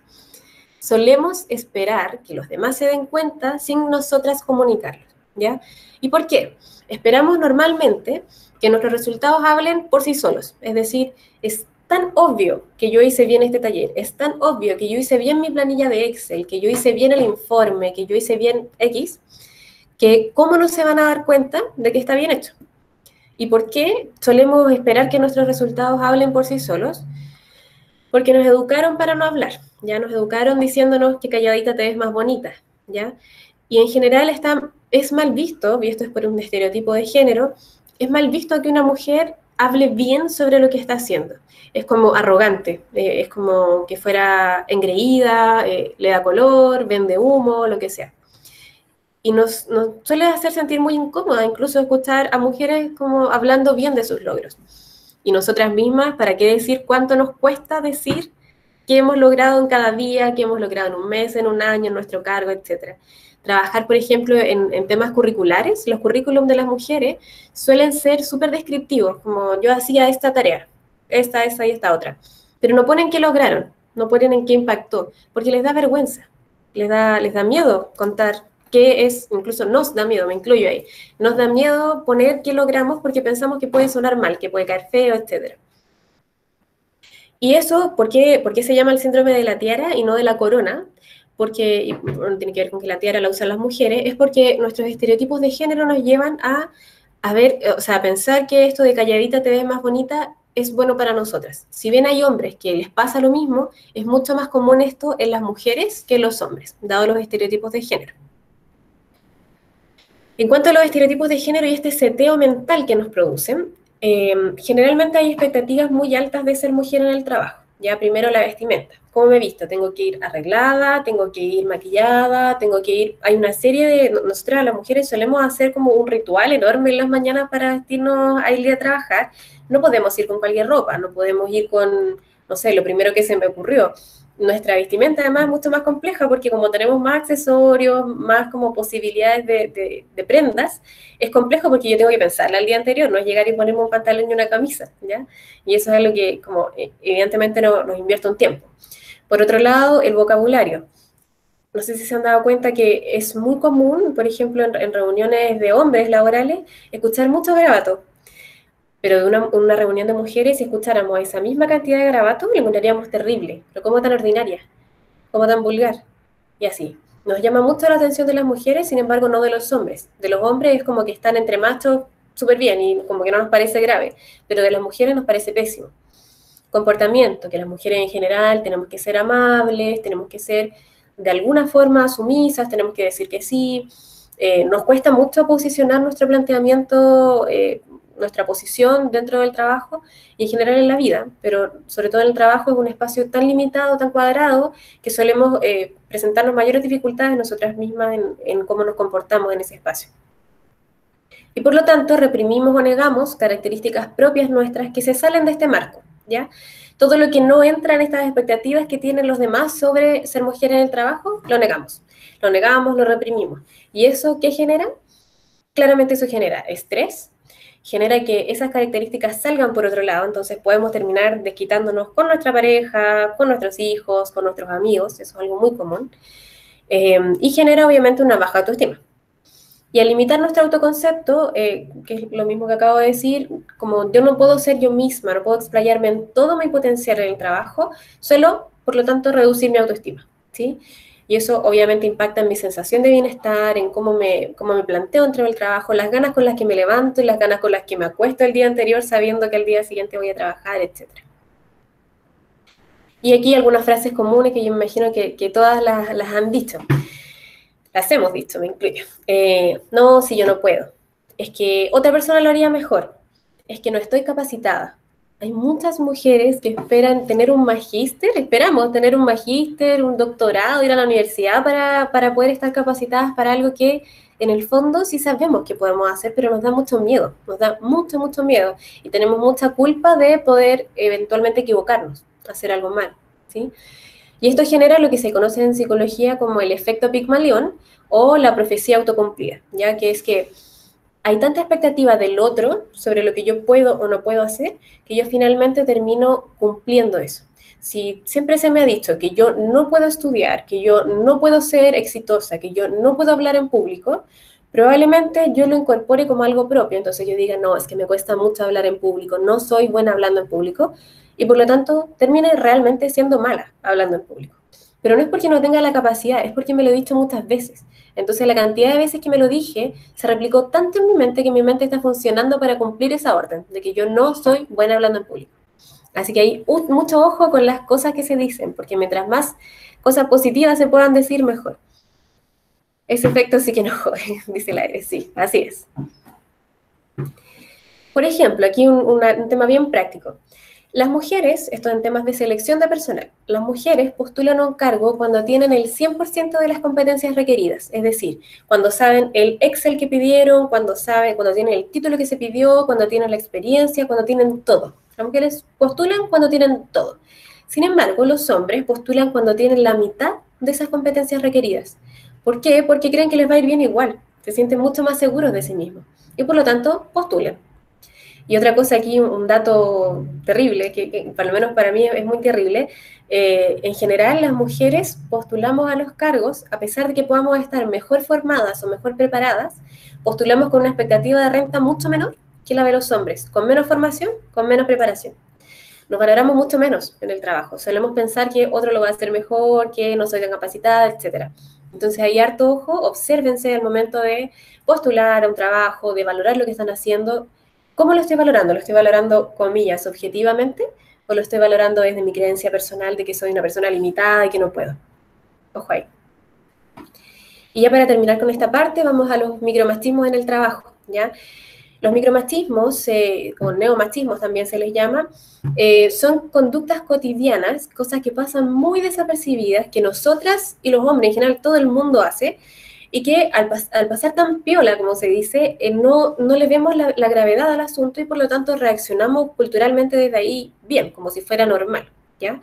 Solemos esperar que los demás se den cuenta sin nosotras comunicarlo, ¿ya? ¿Y por qué? Esperamos normalmente que nuestros resultados hablen por sí solos, es decir, es tan obvio que yo hice bien este taller, es tan obvio que yo hice bien mi planilla de Excel, que yo hice bien el informe, que yo hice bien X, que cómo no se van a dar cuenta de que está bien hecho. ¿Y por qué solemos esperar que nuestros resultados hablen por sí solos? Porque nos educaron para no hablar, ya nos educaron diciéndonos que calladita te ves más bonita, ¿ya? Y en general es mal visto, y esto es por un estereotipo de género, es mal visto que una mujer hable bien sobre lo que está haciendo. Es como arrogante, es como que fuera engreída, le da color, vende humo, lo que sea. Y nos suele hacer sentir muy incómoda incluso escuchar a mujeres como hablando bien de sus logros. Y nosotras mismas, ¿para qué decir cuánto nos cuesta decir qué hemos logrado en cada día, qué hemos logrado en un mes, en un año, en nuestro cargo, etcétera? Trabajar, por ejemplo, en temas curriculares, los currículums de las mujeres suelen ser súper descriptivos, como yo hacía esta tarea, esta y esta otra. Pero no ponen qué lograron, no ponen en qué impactó, porque les da vergüenza, les da miedo contar qué es, incluso nos da miedo, me incluyo ahí, nos da miedo poner qué logramos porque pensamos que puede sonar mal, que puede caer feo, etc. Y eso, por qué se llama el síndrome de la tiara y no de la corona? Porque, y bueno, tiene que ver con que la tiara la usan las mujeres, es porque nuestros estereotipos de género nos llevan a ver, o sea, a pensar que esto de calladita te ves más bonita es bueno para nosotras. Si bien hay hombres que les pasa lo mismo, es mucho más común esto en las mujeres que en los hombres, dado los estereotipos de género. En cuanto a los estereotipos de género y este seteo mental que nos producen, generalmente hay expectativas muy altas de ser mujer en el trabajo. Ya primero la vestimenta. ¿Cómo me he visto? Tengo que ir arreglada, tengo que ir maquillada, tengo que ir... Hay una serie de... Nosotras las mujeres solemos hacer como un ritual enorme en las mañanas para vestirnos a ir a trabajar. No podemos ir con cualquier ropa, no podemos ir con, no sé, lo primero que se me ocurrió. Nuestra vestimenta además es mucho más compleja porque como tenemos más accesorios, más como posibilidades de prendas, es complejo porque yo tengo que pensarla el día anterior, no es llegar y ponerme un pantalón y una camisa, ¿ya? Y eso es algo que como evidentemente nos invierte un tiempo. Por otro lado, el vocabulario. No sé si se han dado cuenta que es muy común, por ejemplo, en reuniones de hombres laborales, escuchar mucho garabato. Pero de una reunión de mujeres, si escucháramos esa misma cantidad de garabatos, le encontraríamos terrible. Pero cómo tan ordinaria, cómo tan vulgar. Y así. Nos llama mucho la atención de las mujeres, sin embargo, no de los hombres. De los hombres es como que están entre machos súper bien y como que no nos parece grave. Pero de las mujeres nos parece pésimo. Comportamiento, que las mujeres en general tenemos que ser amables, tenemos que ser de alguna forma sumisas, tenemos que decir que sí. Nos cuesta mucho posicionar nuestro planteamiento, nuestra posición dentro del trabajo y en general en la vida, pero sobre todo en el trabajo es un espacio tan limitado, tan cuadrado, que solemos presentarnos mayores dificultades nosotras mismas en cómo nos comportamos en ese espacio. Y por lo tanto reprimimos o negamos características propias nuestras que se salen de este marco, ¿ya? Todo lo que no entra en estas expectativas que tienen los demás sobre ser mujer en el trabajo, lo negamos. Lo negamos, lo reprimimos. ¿Y eso qué genera? Claramente eso genera estrés, genera que esas características salgan por otro lado, entonces podemos terminar desquitándonos con nuestra pareja, con nuestros hijos, con nuestros amigos, eso es algo muy común, y genera obviamente una baja autoestima. Y al limitar nuestro autoconcepto, que es lo mismo que acabo de decir, como yo no puedo ser yo misma, no puedo explayarme en todo mi potencial en el trabajo, suelo, por lo tanto, reducir mi autoestima, ¿sí? Y eso obviamente impacta en mi sensación de bienestar, en cómo me planteo dentro del trabajo, las ganas con las que me levanto y las ganas con las que me acuesto el día anterior sabiendo que al día siguiente voy a trabajar, etc. Y aquí algunas frases comunes que yo me imagino que todas las han dicho. Las hemos dicho, me incluyo. No, si yo no puedo. Es que otra persona lo haría mejor. Es que no estoy capacitada. Hay muchas mujeres que esperan tener un magíster, esperamos tener un magíster, un doctorado, ir a la universidad para poder estar capacitadas para algo que en el fondo sí sabemos que podemos hacer, pero nos da mucho miedo, nos da mucho, mucho miedo. Y tenemos mucha culpa de poder eventualmente equivocarnos, hacer algo mal, ¿sí? Y esto genera lo que se conoce en psicología como el efecto Pigmalión o la profecía autocumplida, ya que es que hay tanta expectativa del otro sobre lo que yo puedo o no puedo hacer, que yo finalmente termino cumpliendo eso. Si siempre se me ha dicho que yo no puedo estudiar, que yo no puedo ser exitosa, que yo no puedo hablar en público, probablemente yo lo incorpore como algo propio. Entonces yo diga, no, es que me cuesta mucho hablar en público, no soy buena hablando en público, y por lo tanto termine realmente siendo mala hablando en público. Pero no es porque no tenga la capacidad, es porque me lo he dicho muchas veces. Entonces la cantidad de veces que me lo dije se replicó tanto en mi mente que mi mente está funcionando para cumplir esa orden, de que yo no soy buena hablando en público. Así que hay mucho ojo con las cosas que se dicen, porque mientras más cosas positivas se puedan decir, mejor. Ese efecto sí que no jode, dice el aire, sí, así es. Por ejemplo, aquí un tema bien práctico. Las mujeres, esto en temas de selección de personal, las mujeres postulan un cargo cuando tienen el 100% de las competencias requeridas, es decir, cuando saben el Excel que pidieron, cuando tienen el título que se pidió, cuando tienen la experiencia, cuando tienen todo. Las mujeres postulan cuando tienen todo. Sin embargo, los hombres postulan cuando tienen la mitad de esas competencias requeridas. ¿Por qué? Porque creen que les va a ir bien igual, se sienten mucho más seguros de sí mismos y por lo tanto postulan. Y otra cosa aquí, un dato terrible, que por lo menos para mí es muy terrible, en general las mujeres postulamos a los cargos, a pesar de que podamos estar mejor formadas o mejor preparadas, postulamos con una expectativa de renta mucho menor que la de los hombres, con menos formación, con menos preparación. Nos valoramos mucho menos en el trabajo, solemos pensar que otro lo va a hacer mejor, que no soy tan capacitada, etc. Entonces hay harto ojo, obsérvense al momento de postular a un trabajo, de valorar lo que están haciendo. ¿Cómo lo estoy valorando? ¿Lo estoy valorando, comillas, objetivamente? ¿O lo estoy valorando desde mi creencia personal de que soy una persona limitada y que no puedo? Ojo ahí. Y ya para terminar con esta parte, vamos a los micromachismos en el trabajo, ¿ya? Los micromachismos, o neomachismos también se les llama, son conductas cotidianas, cosas que pasan muy desapercibidas, que nosotras y los hombres en general, todo el mundo hace, y que al pasar tan piola, como se dice, no le vemos la gravedad al asunto y por lo tanto reaccionamos culturalmente desde ahí bien, como si fuera normal, ¿ya?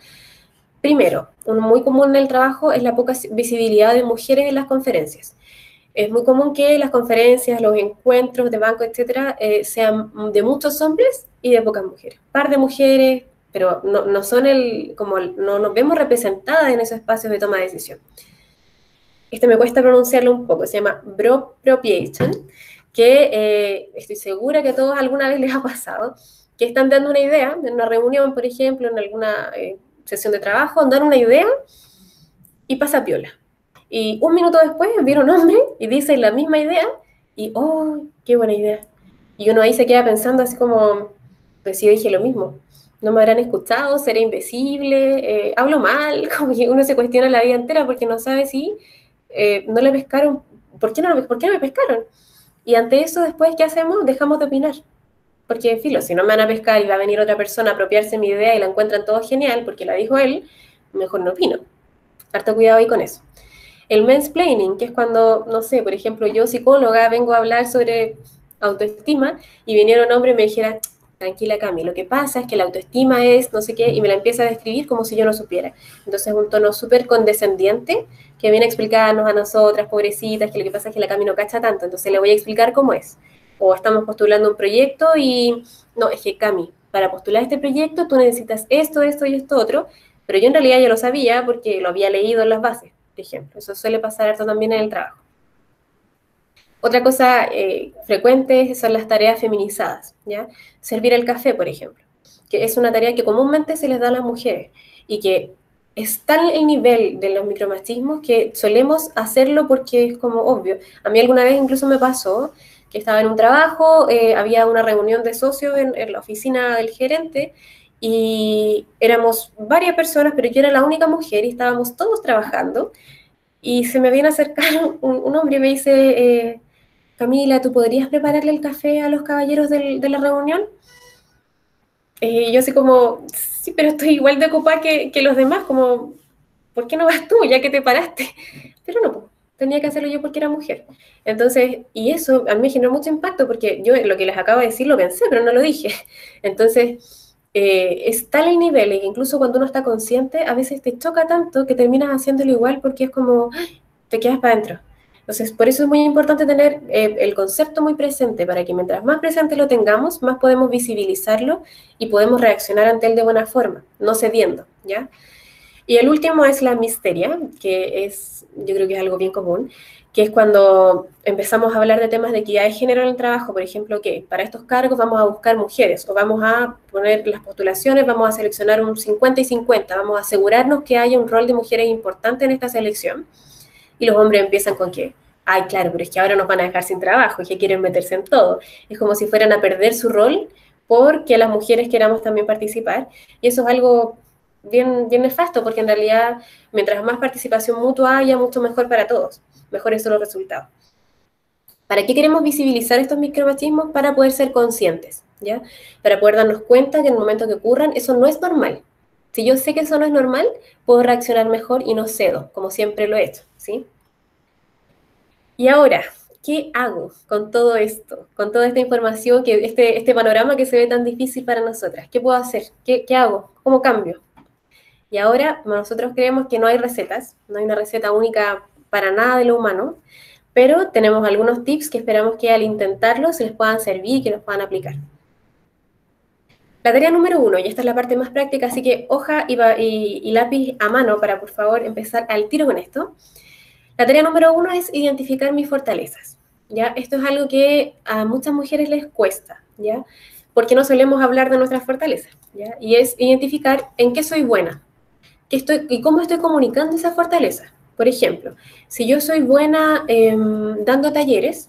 Primero, uno muy común en el trabajo es la poca visibilidad de mujeres en las conferencias. Es muy común que las conferencias, los encuentros de banco, etcétera, sean de muchos hombres y de pocas mujeres. Par de mujeres, pero no son no nos vemos representadas en esos espacios de toma de decisión. Me cuesta pronunciarlo un poco, se llama Bropropriation, que estoy segura que a todos alguna vez les ha pasado, que están dando una idea, en una reunión, por ejemplo, en alguna sesión de trabajo, dan una idea y pasa piola. Y un minuto después viene un hombre y dice la misma idea y, oh, qué buena idea. Y uno ahí se queda pensando así como, pues sí, yo dije lo mismo. No me habrán escuchado, seré invisible, hablo mal, como que uno se cuestiona la vida entera porque no sabe si no le pescaron, ¿por qué no me pescaron? Y ante eso, después, ¿qué hacemos? Dejamos de opinar. Porque, filo, si no me van a pescar y va a venir otra persona a apropiarse mi idea y la encuentran todo genial porque la dijo él, mejor no opino. Harto cuidado ahí con eso. El mansplaining, que es cuando, no sé, por ejemplo, yo psicóloga vengo a hablar sobre autoestima y viniera un hombre y me dijera, tranquila Cami, lo que pasa es que la autoestima es no sé qué, y me la empieza a describir como si yo no supiera. Entonces es un tono súper condescendiente que viene a explicarnos a nosotras, pobrecitas, que lo que pasa es que la Cami no cacha tanto, entonces le voy a explicar cómo es. O estamos postulando un proyecto y, no, es que Cami, para postular este proyecto tú necesitas esto, esto y esto otro, pero yo en realidad ya lo sabía porque lo había leído en las bases, por ejemplo. Eso suele pasar harto también en el trabajo. Otra cosa frecuente son las tareas feminizadas, ¿ya? Servir el café, por ejemplo, que es una tarea que comúnmente se les da a las mujeres y que es tal el nivel de los micromachismos que solemos hacerlo porque es como obvio. A mí alguna vez incluso me pasó que estaba en un trabajo, había una reunión de socios en la oficina del gerente y éramos varias personas, pero yo era la única mujer y estábamos todos trabajando y se me viene a acercar un hombre y me dice, Camila, ¿tú podrías prepararle el café a los caballeros de la reunión? Yo así como, sí, pero estoy igual de ocupada que los demás, como, ¿por qué no vas tú ya que te paraste? Pero no, po, tenía que hacerlo yo porque era mujer. Entonces, y eso a mí me generó mucho impacto porque yo lo que les acabo de decir lo pensé, pero no lo dije. Entonces, es tal el nivel y que incluso cuando uno está consciente, a veces te choca tanto que terminas haciéndolo igual porque es como, ¡ay! Te quedas para adentro. Entonces, por eso es muy importante tener el concepto muy presente, para que mientras más presente lo tengamos, más podemos visibilizarlo y podemos reaccionar ante él de buena forma, no cediendo, ¿ya? Y el último es la misteria, que es, yo creo que es algo bien común, que es cuando empezamos a hablar de temas de equidad de género en el trabajo, por ejemplo, que para estos cargos vamos a buscar mujeres o vamos a poner las postulaciones, vamos a seleccionar un 50 y 50, vamos a asegurarnos que haya un rol de mujeres importante en esta selección. Y los hombres empiezan con que, ay, claro, pero es que ahora nos van a dejar sin trabajo, y que quieren meterse en todo. Es como si fueran a perder su rol porque las mujeres queramos también participar. Y eso es algo bien, bien nefasto, porque en realidad, mientras más participación mutua haya, mucho mejor para todos. Mejores son los resultados. ¿Para qué queremos visibilizar estos micromachismos? Para poder ser conscientes, ¿ya? Para poder darnos cuenta que en el momento que ocurran, eso no es normal. Si yo sé que eso no es normal, puedo reaccionar mejor y no cedo, como siempre lo he hecho, ¿sí? Y ahora, ¿qué hago con todo esto? Con toda esta información, este panorama que se ve tan difícil para nosotras. ¿Qué puedo hacer? ¿Qué hago? ¿Cómo cambio? Y ahora nosotros creemos que no hay recetas, no hay una receta única para nada de lo humano, pero tenemos algunos tips que esperamos que al intentarlo se les puedan servir y que los puedan aplicar. La tarea número uno, y esta es la parte más práctica, así que hoja y lápiz a mano para por favor empezar al tiro con esto. La tarea número uno es identificar mis fortalezas, ¿ya? Esto es algo que a muchas mujeres les cuesta, ¿ya? Porque no solemos hablar de nuestras fortalezas, ¿ya? Y es identificar en qué soy buena, y cómo estoy comunicando esa fortaleza. Por ejemplo, si yo soy buena dando talleres,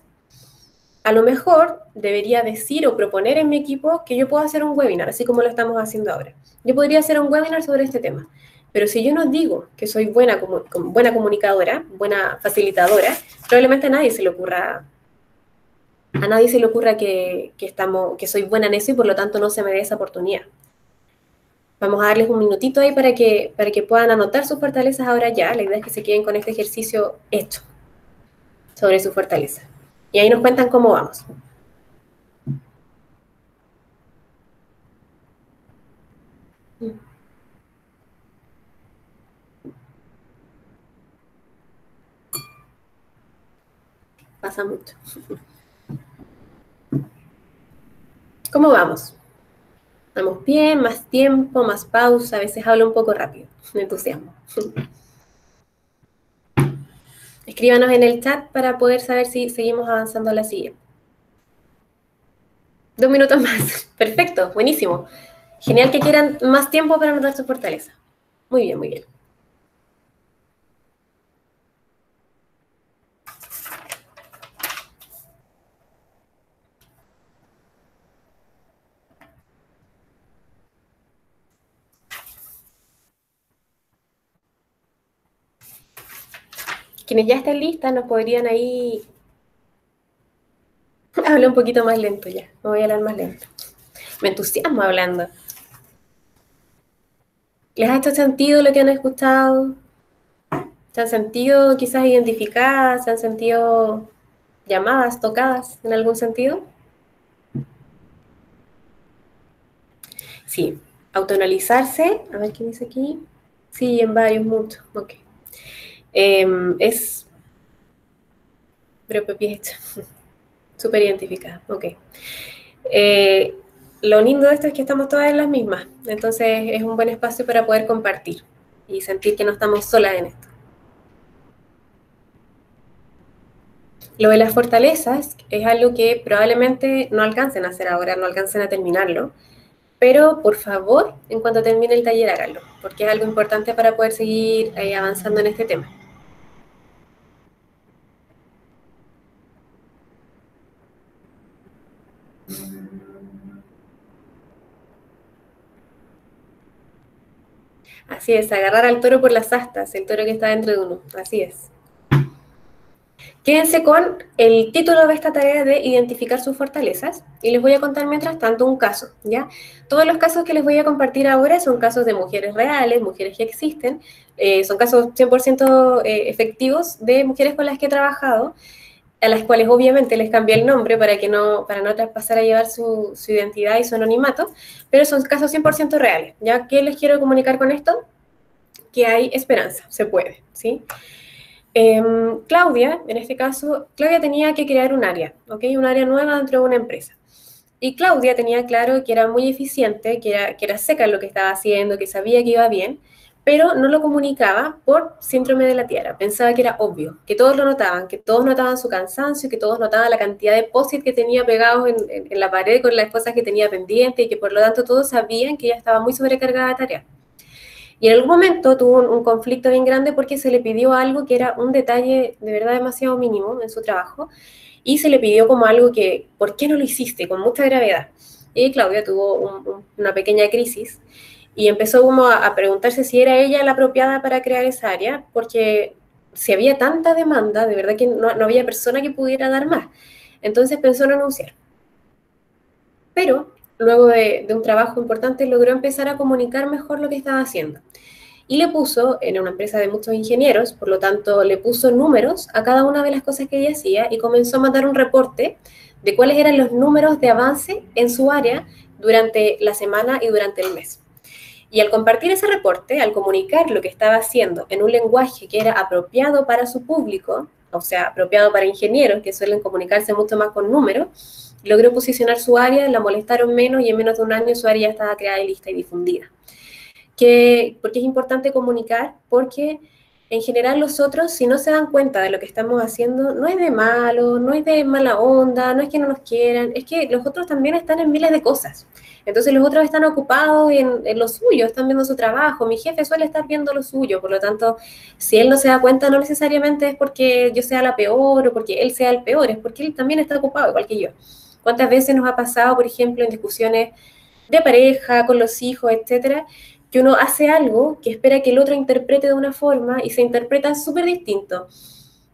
a lo mejor debería decir o proponer en mi equipo que yo puedo hacer un webinar, así como lo estamos haciendo ahora. Yo podría hacer un webinar sobre este tema, pero si yo no digo que soy buena comunicadora, buena facilitadora, probablemente a nadie se le ocurra que soy buena en eso y por lo tanto no se me dé esa oportunidad. Vamos a darles un minutito ahí para que puedan anotar sus fortalezas ahora ya. La idea es que se queden con este ejercicio hecho sobre su fortaleza. Y ahí nos cuentan cómo vamos. Pasa mucho. ¿Cómo vamos? Vamos bien, más tiempo, más pausa, a veces hablo un poco rápido, me entusiasmo. Escríbanos en el chat para poder saber si seguimos avanzando a la siguiente. 2 minutos más. Perfecto, buenísimo. Genial que quieran más tiempo para anotar su fortaleza. Muy bien, muy bien. Quienes ya estén listas nos podrían ahí hablar un poquito más lento ya. Me voy a hablar más lento. Me entusiasmo hablando. ¿Les ha hecho sentido lo que han escuchado? ¿Se han sentido quizás identificadas? ¿Se han sentido llamadas, tocadas en algún sentido? Sí, autoanalizarse, a ver qué dice aquí. Sí, en varios, muchos, ok. Es propio súper identificada, ok. Eh, lo lindo de esto es que estamos todas en las mismas, entonces es un buen espacio para poder compartir y sentir que no estamos solas en esto. Lo de las fortalezas es algo que probablemente no alcancen a hacer ahora, no alcancen a terminarlo, pero por favor, en cuanto termine el taller, háganlo, porque es algo importante para poder seguir avanzando en este tema. Así es, agarrar al toro por las astas, el toro que está dentro de uno, así es. Quédense con el título de esta tarea de identificar sus fortalezas y les voy a contar mientras tanto un caso, ¿ya? Todos los casos que les voy a compartir ahora son casos de mujeres reales, mujeres que existen, son casos 100% efectivos de mujeres con las que he trabajado, a las cuales obviamente les cambié el nombre para no traspasar a llevar su identidad y su anonimato, pero son casos 100% reales, ¿ya? ¿Qué les quiero comunicar con esto? Que hay esperanza, se puede, ¿sí? Claudia, en este caso, Claudia tenía que crear un área, ¿ok? Un área nueva dentro de una empresa. Y Claudia tenía claro que era muy eficiente, que era seca en lo que estaba haciendo, que sabía que iba bien, pero no lo comunicaba por síndrome de la tierra. Pensaba que era obvio, que todos lo notaban, que todos notaban su cansancio, que todos notaban la cantidad de post-it que tenía pegados en la pared con las cosas que tenía pendientes y que por lo tanto todos sabían que ella estaba muy sobrecargada de tareas. Y en algún momento tuvo un conflicto bien grande porque se le pidió algo que era un detalle de verdad demasiado mínimo en su trabajo y se le pidió como algo que, ¿por qué no lo hiciste? Con mucha gravedad. Y Claudia tuvo una pequeña crisis y empezó como a preguntarse si era ella la apropiada para crear esa área, porque si había tanta demanda, de verdad que no había persona que pudiera dar más. Entonces pensó en anunciar. Pero luego de un trabajo importante logró empezar a comunicar mejor lo que estaba haciendo y le puso, en una empresa de muchos ingenieros, por lo tanto le puso números a cada una de las cosas que ella hacía y comenzó a mandar un reporte de cuáles eran los números de avance en su área durante la semana y durante el mes. Y al compartir ese reporte, al comunicar lo que estaba haciendo en un lenguaje que era apropiado para su público, o sea, apropiado para ingenieros que suelen comunicarse mucho más con números, logró posicionar su área, la molestaron menos y en menos de un año su área ya estaba creada y lista y difundida. Porque es importante comunicar, porque en general los otros, si no se dan cuenta de lo que estamos haciendo, no es de malo, no es de mala onda, no es que no nos quieran, es que los otros también están en miles de cosas. Entonces los otros están ocupados en lo suyo, están viendo su trabajo, mi jefe suele estar viendo lo suyo, por lo tanto, si él no se da cuenta, no necesariamente es porque yo sea la peor o porque él sea el peor, es porque él también está ocupado, igual que yo. ¿Cuántas veces nos ha pasado, por ejemplo, en discusiones de pareja, con los hijos, etcétera, que uno hace algo que espera que el otro interprete de una forma y se interpreta súper distinto?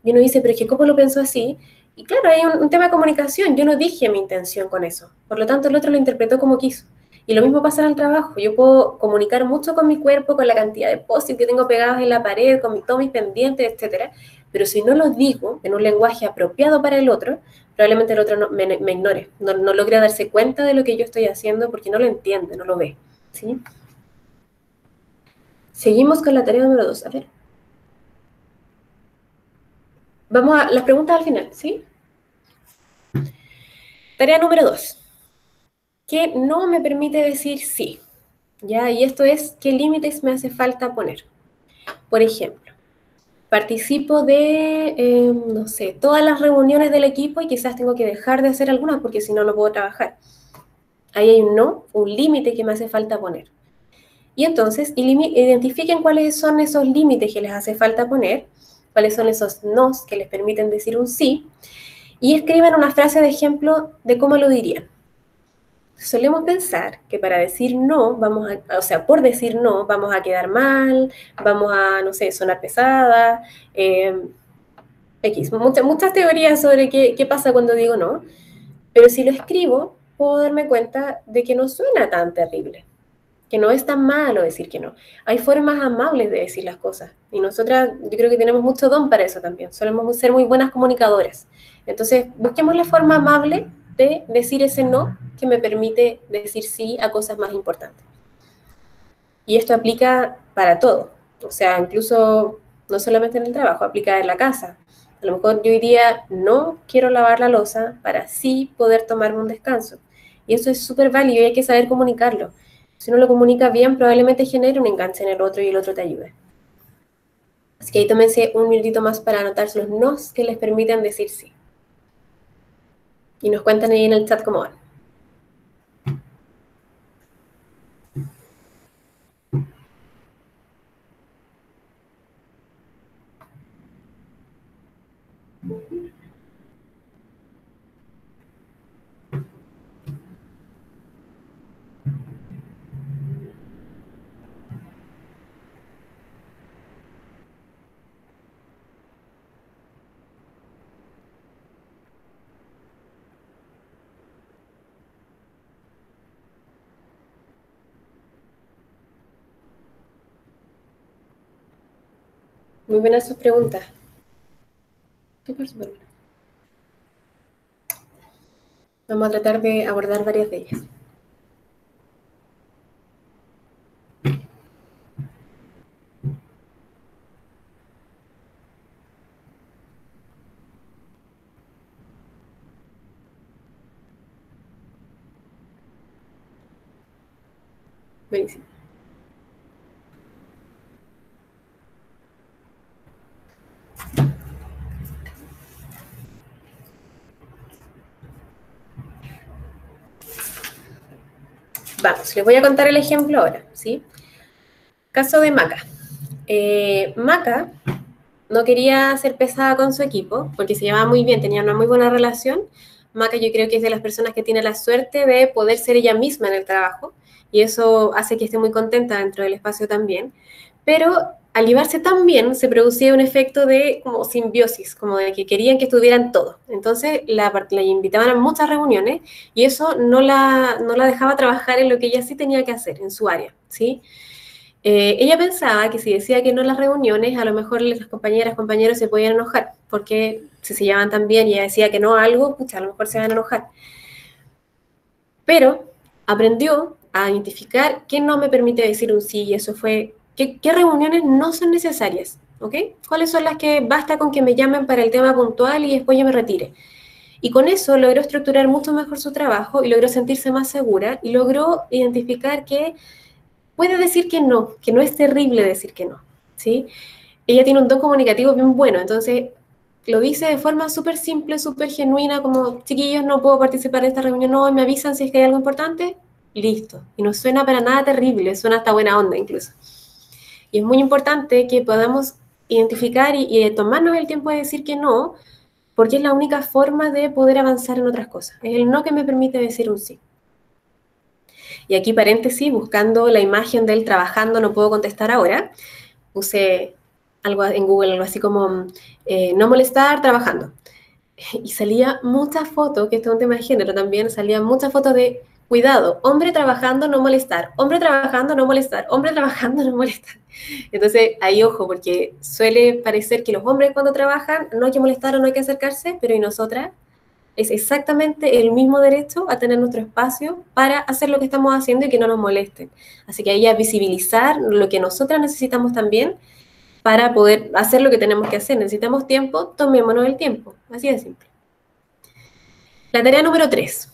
Y uno dice, pero es que ¿cómo lo pensó así? Y claro, hay un tema de comunicación, yo no dije mi intención con eso, por lo tanto el otro lo interpretó como quiso. Y lo mismo pasa en el trabajo, yo puedo comunicar mucho con mi cuerpo, con la cantidad de post-it que tengo pegados en la pared, con todos mis pendientes, etcétera, pero si no los digo en un lenguaje apropiado para el otro, probablemente el otro me ignore, no logre darse cuenta de lo que yo estoy haciendo porque no lo entiende, no lo ve, ¿sí? Seguimos con la tarea número 2. A ver. Vamos a las preguntas al final, ¿sí? Tarea número 2. ¿Qué no me permite decir sí? ¿Ya? Y esto es, ¿qué límites me hace falta poner? Por ejemplo, participo de, no sé, todas las reuniones del equipo y quizás tengo que dejar de hacer algunas porque si no, no puedo trabajar. Ahí hay un no, un límite que me hace falta poner. Y entonces, identifiquen cuáles son esos límites que les hace falta poner, cuáles son esos nos que les permiten decir un sí, y escriban una frase de ejemplo de cómo lo dirían. Solemos pensar que para decir no, o sea, por decir no, vamos a quedar mal, vamos a, no sé, sonar pesada, muchas teorías sobre qué pasa cuando digo no, pero si lo escribo, puedo darme cuenta de que no suena tan terrible, que no es tan malo decir que no. Hay formas amables de decir las cosas y nosotras yo creo que tenemos mucho don para eso también, solemos ser muy buenas comunicadoras. Entonces, busquemos la forma amable de decir ese no que me permite decir sí a cosas más importantes. Y esto aplica para todo, o sea, incluso no solamente en el trabajo, aplica en la casa. A lo mejor yo diría, no quiero lavar la loza para sí poder tomarme un descanso. Y eso es súper válido y hay que saber comunicarlo. Si uno lo comunica bien, probablemente genere un enganche en el otro y el otro te ayude. Así que ahí tómense un minutito más para anotar los nos que les permiten decir sí. Y nos cuentan ahí en el chat cómo van. Muy buenas sus preguntas. Súper, súper buenas. Vamos a tratar de abordar varias de ellas. Buenísimo. Vamos, les voy a contar el ejemplo ahora, ¿sí? Caso de Maca. Maca no quería ser pesada con su equipo porque se llevaba muy bien, tenía una muy buena relación. Maca yo creo que es de las personas que tiene la suerte de poder ser ella misma en el trabajo y eso hace que esté muy contenta dentro del espacio también. Pero al llevarse tan bien se producía un efecto de como simbiosis, como de que querían que estuvieran todos. Entonces la invitaban a muchas reuniones y eso no la dejaba trabajar en lo que ella sí tenía que hacer, en su área, ¿sí? Ella pensaba que si decía que no a las reuniones, a lo mejor las compañeras, compañeros se podían enojar, porque si se llevaban tan bien y ella decía que no a algo, pucha, a lo mejor se van a enojar. Pero aprendió a identificar qué no me permite decir un sí, y eso fue, qué reuniones no son necesarias, ¿ok? ¿Cuáles son las que basta con que me llamen para el tema puntual y después yo me retire? Y con eso logró estructurar mucho mejor su trabajo y logró sentirse más segura y logró identificar que puede decir que no es terrible decir que no, ¿sí? Ella tiene un don comunicativo bien bueno, entonces lo dice de forma súper simple, súper genuina, como, chiquillos, no puedo participar de esta reunión, no, me avisan si es que hay algo importante, listo. Y no suena para nada terrible, suena hasta buena onda incluso. Y es muy importante que podamos identificar y tomarnos el tiempo de decir que no, porque es la única forma de poder avanzar en otras cosas. Es el no que me permite decir un sí. Y aquí paréntesis, buscando la imagen de él trabajando, no puedo contestar ahora, puse algo en Google, algo así como no molestar trabajando. Y salía muchas fotos, que esto es un tema de género también, salían muchas fotos de cuidado, hombre trabajando, no molestar, hombre trabajando, no molestar, hombre trabajando, no molestar. Entonces, ahí ojo, porque suele parecer que los hombres cuando trabajan no hay que molestar o no hay que acercarse, pero ¿y nosotras? Es exactamente el mismo derecho a tener nuestro espacio para hacer lo que estamos haciendo y que no nos molesten. Así que ahí a visibilizar lo que nosotras necesitamos también para poder hacer lo que tenemos que hacer. Necesitamos tiempo, tomémonos el tiempo. Así de simple. La tarea número 3.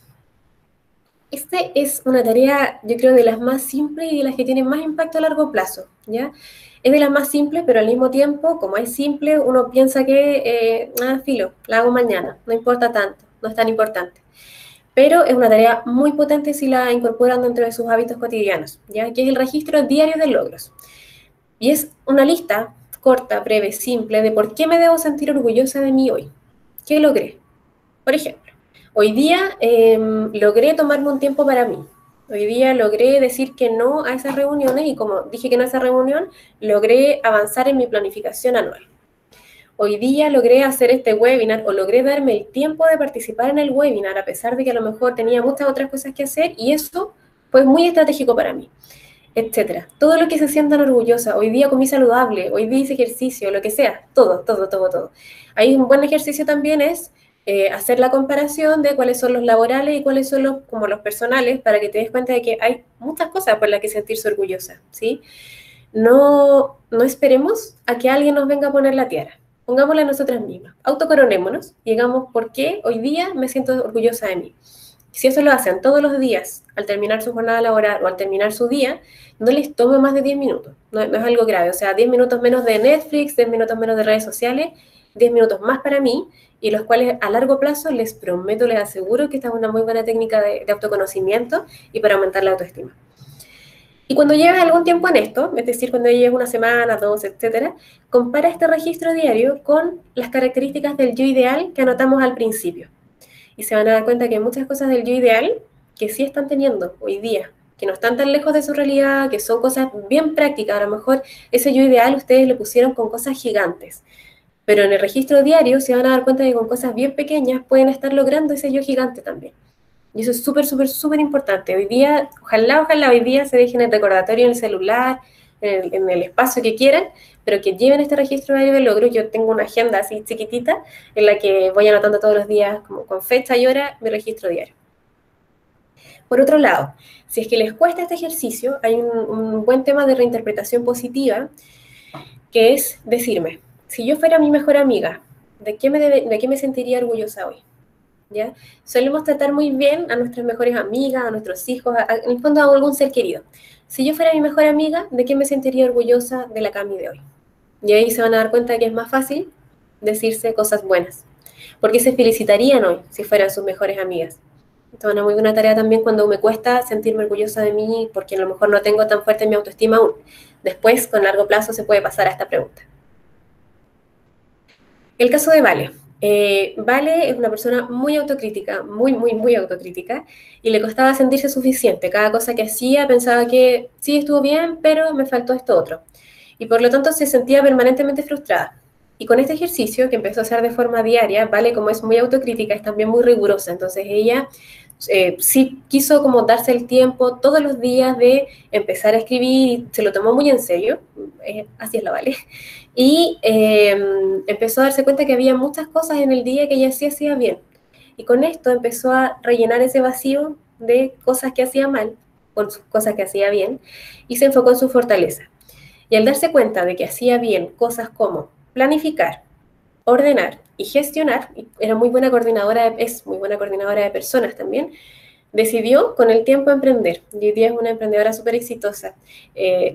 Esta es una tarea, yo creo, de las más simples y de las que tienen más impacto a largo plazo, ¿ya? Es de las más simples, pero al mismo tiempo, como es simple, uno piensa que, filo, la hago mañana, no importa tanto, no es tan importante. Pero es una tarea muy potente si la incorporan dentro de sus hábitos cotidianos, ¿ya? Que es el registro diario de logros. Y es una lista corta, breve, simple de por qué me debo sentir orgullosa de mí hoy. ¿Qué logré? Por ejemplo, hoy día logré tomarme un tiempo para mí. Hoy día logré decir que no a esas reuniones y como dije que no a esa reunión, logré avanzar en mi planificación anual. Hoy día logré hacer este webinar o logré darme el tiempo de participar en el webinar a pesar de que a lo mejor tenía muchas otras cosas que hacer y eso fue muy estratégico para mí, etcétera. Todo lo que se sientan orgullosa, hoy día comí saludable, hoy día hice ejercicio, lo que sea, todo, todo, todo, todo. Ahí un buen ejercicio también es hacer la comparación de cuáles son los laborales y cuáles son los, como los personales para que te des cuenta de que hay muchas cosas por las que sentirse orgullosa, ¿sí? No esperemos a que alguien nos venga a poner la tiara. Pongámosla a nosotras mismas. Autocoronémonos y digamos por qué hoy día me siento orgullosa de mí. Si eso lo hacen todos los días, al terminar su jornada laboral o al terminar su día, no les tome más de 10 minutos. No es algo grave. O sea, 10 minutos menos de Netflix, 10 minutos menos de redes sociales, 10 minutos más para mí, y los cuales a largo plazo les prometo, les aseguro que esta es una muy buena técnica de autoconocimiento y para aumentar la autoestima. Y cuando lleves algún tiempo en esto, es decir, cuando lleves una semana, dos, etcétera, compara este registro diario con las características del yo ideal que anotamos al principio. Y se van a dar cuenta que hay muchas cosas del yo ideal que sí están teniendo hoy día, que no están tan lejos de su realidad, que son cosas bien prácticas. A lo mejor ese yo ideal ustedes lo pusieron con cosas gigantes, pero en el registro diario se van a dar cuenta que con cosas bien pequeñas pueden estar logrando ese yo gigante también. Y eso es súper, súper, súper importante. Hoy día, ojalá hoy día se dejen el recordatorio en el celular, en el espacio que quieran, pero que lleven este registro diario de logros. Yo tengo una agenda así chiquitita en la que voy anotando todos los días, como con fecha y hora, mi registro diario. Por otro lado, si es que les cuesta este ejercicio, hay un buen tema de reinterpretación positiva, que es decirme, si yo fuera mi mejor amiga, ¿de qué me sentiría orgullosa hoy? ¿Ya? Solemos tratar muy bien a nuestras mejores amigas, a nuestros hijos, en el fondo a algún ser querido. Si yo fuera mi mejor amiga, ¿de qué me sentiría orgullosa de la Cami de hoy? Y ahí se van a dar cuenta de que es más fácil decirse cosas buenas. Porque se felicitarían hoy si fueran sus mejores amigas. Esto es una muy buena tarea también cuando me cuesta sentirme orgullosa de mí porque a lo mejor no tengo tan fuerte mi autoestima aún. Después, con largo plazo, se puede pasar a esta pregunta. El caso de Vale. Vale es una persona muy autocrítica, muy autocrítica, y le costaba sentirse suficiente. Cada cosa que hacía pensaba que sí estuvo bien, pero me faltó esto otro. Y por lo tanto se sentía permanentemente frustrada. Y con este ejercicio, que empezó a hacer de forma diaria, Vale, como es muy autocrítica, es también muy rigurosa. Entonces ella sí quiso como darse el tiempo todos los días de empezar a escribir, y se lo tomó muy en serio, así es la Vale, y empezó a darse cuenta que había muchas cosas en el día que ella sí hacía bien. Y con esto empezó a rellenar ese vacío de cosas que hacía mal con cosas que hacía bien, y se enfocó en su fortaleza. Y al darse cuenta de que hacía bien cosas como planificar, ordenar y gestionar, y era muy buena coordinadora, es muy buena coordinadora de personas también, decidió con el tiempo emprender. Y hoy día es una emprendedora súper exitosa.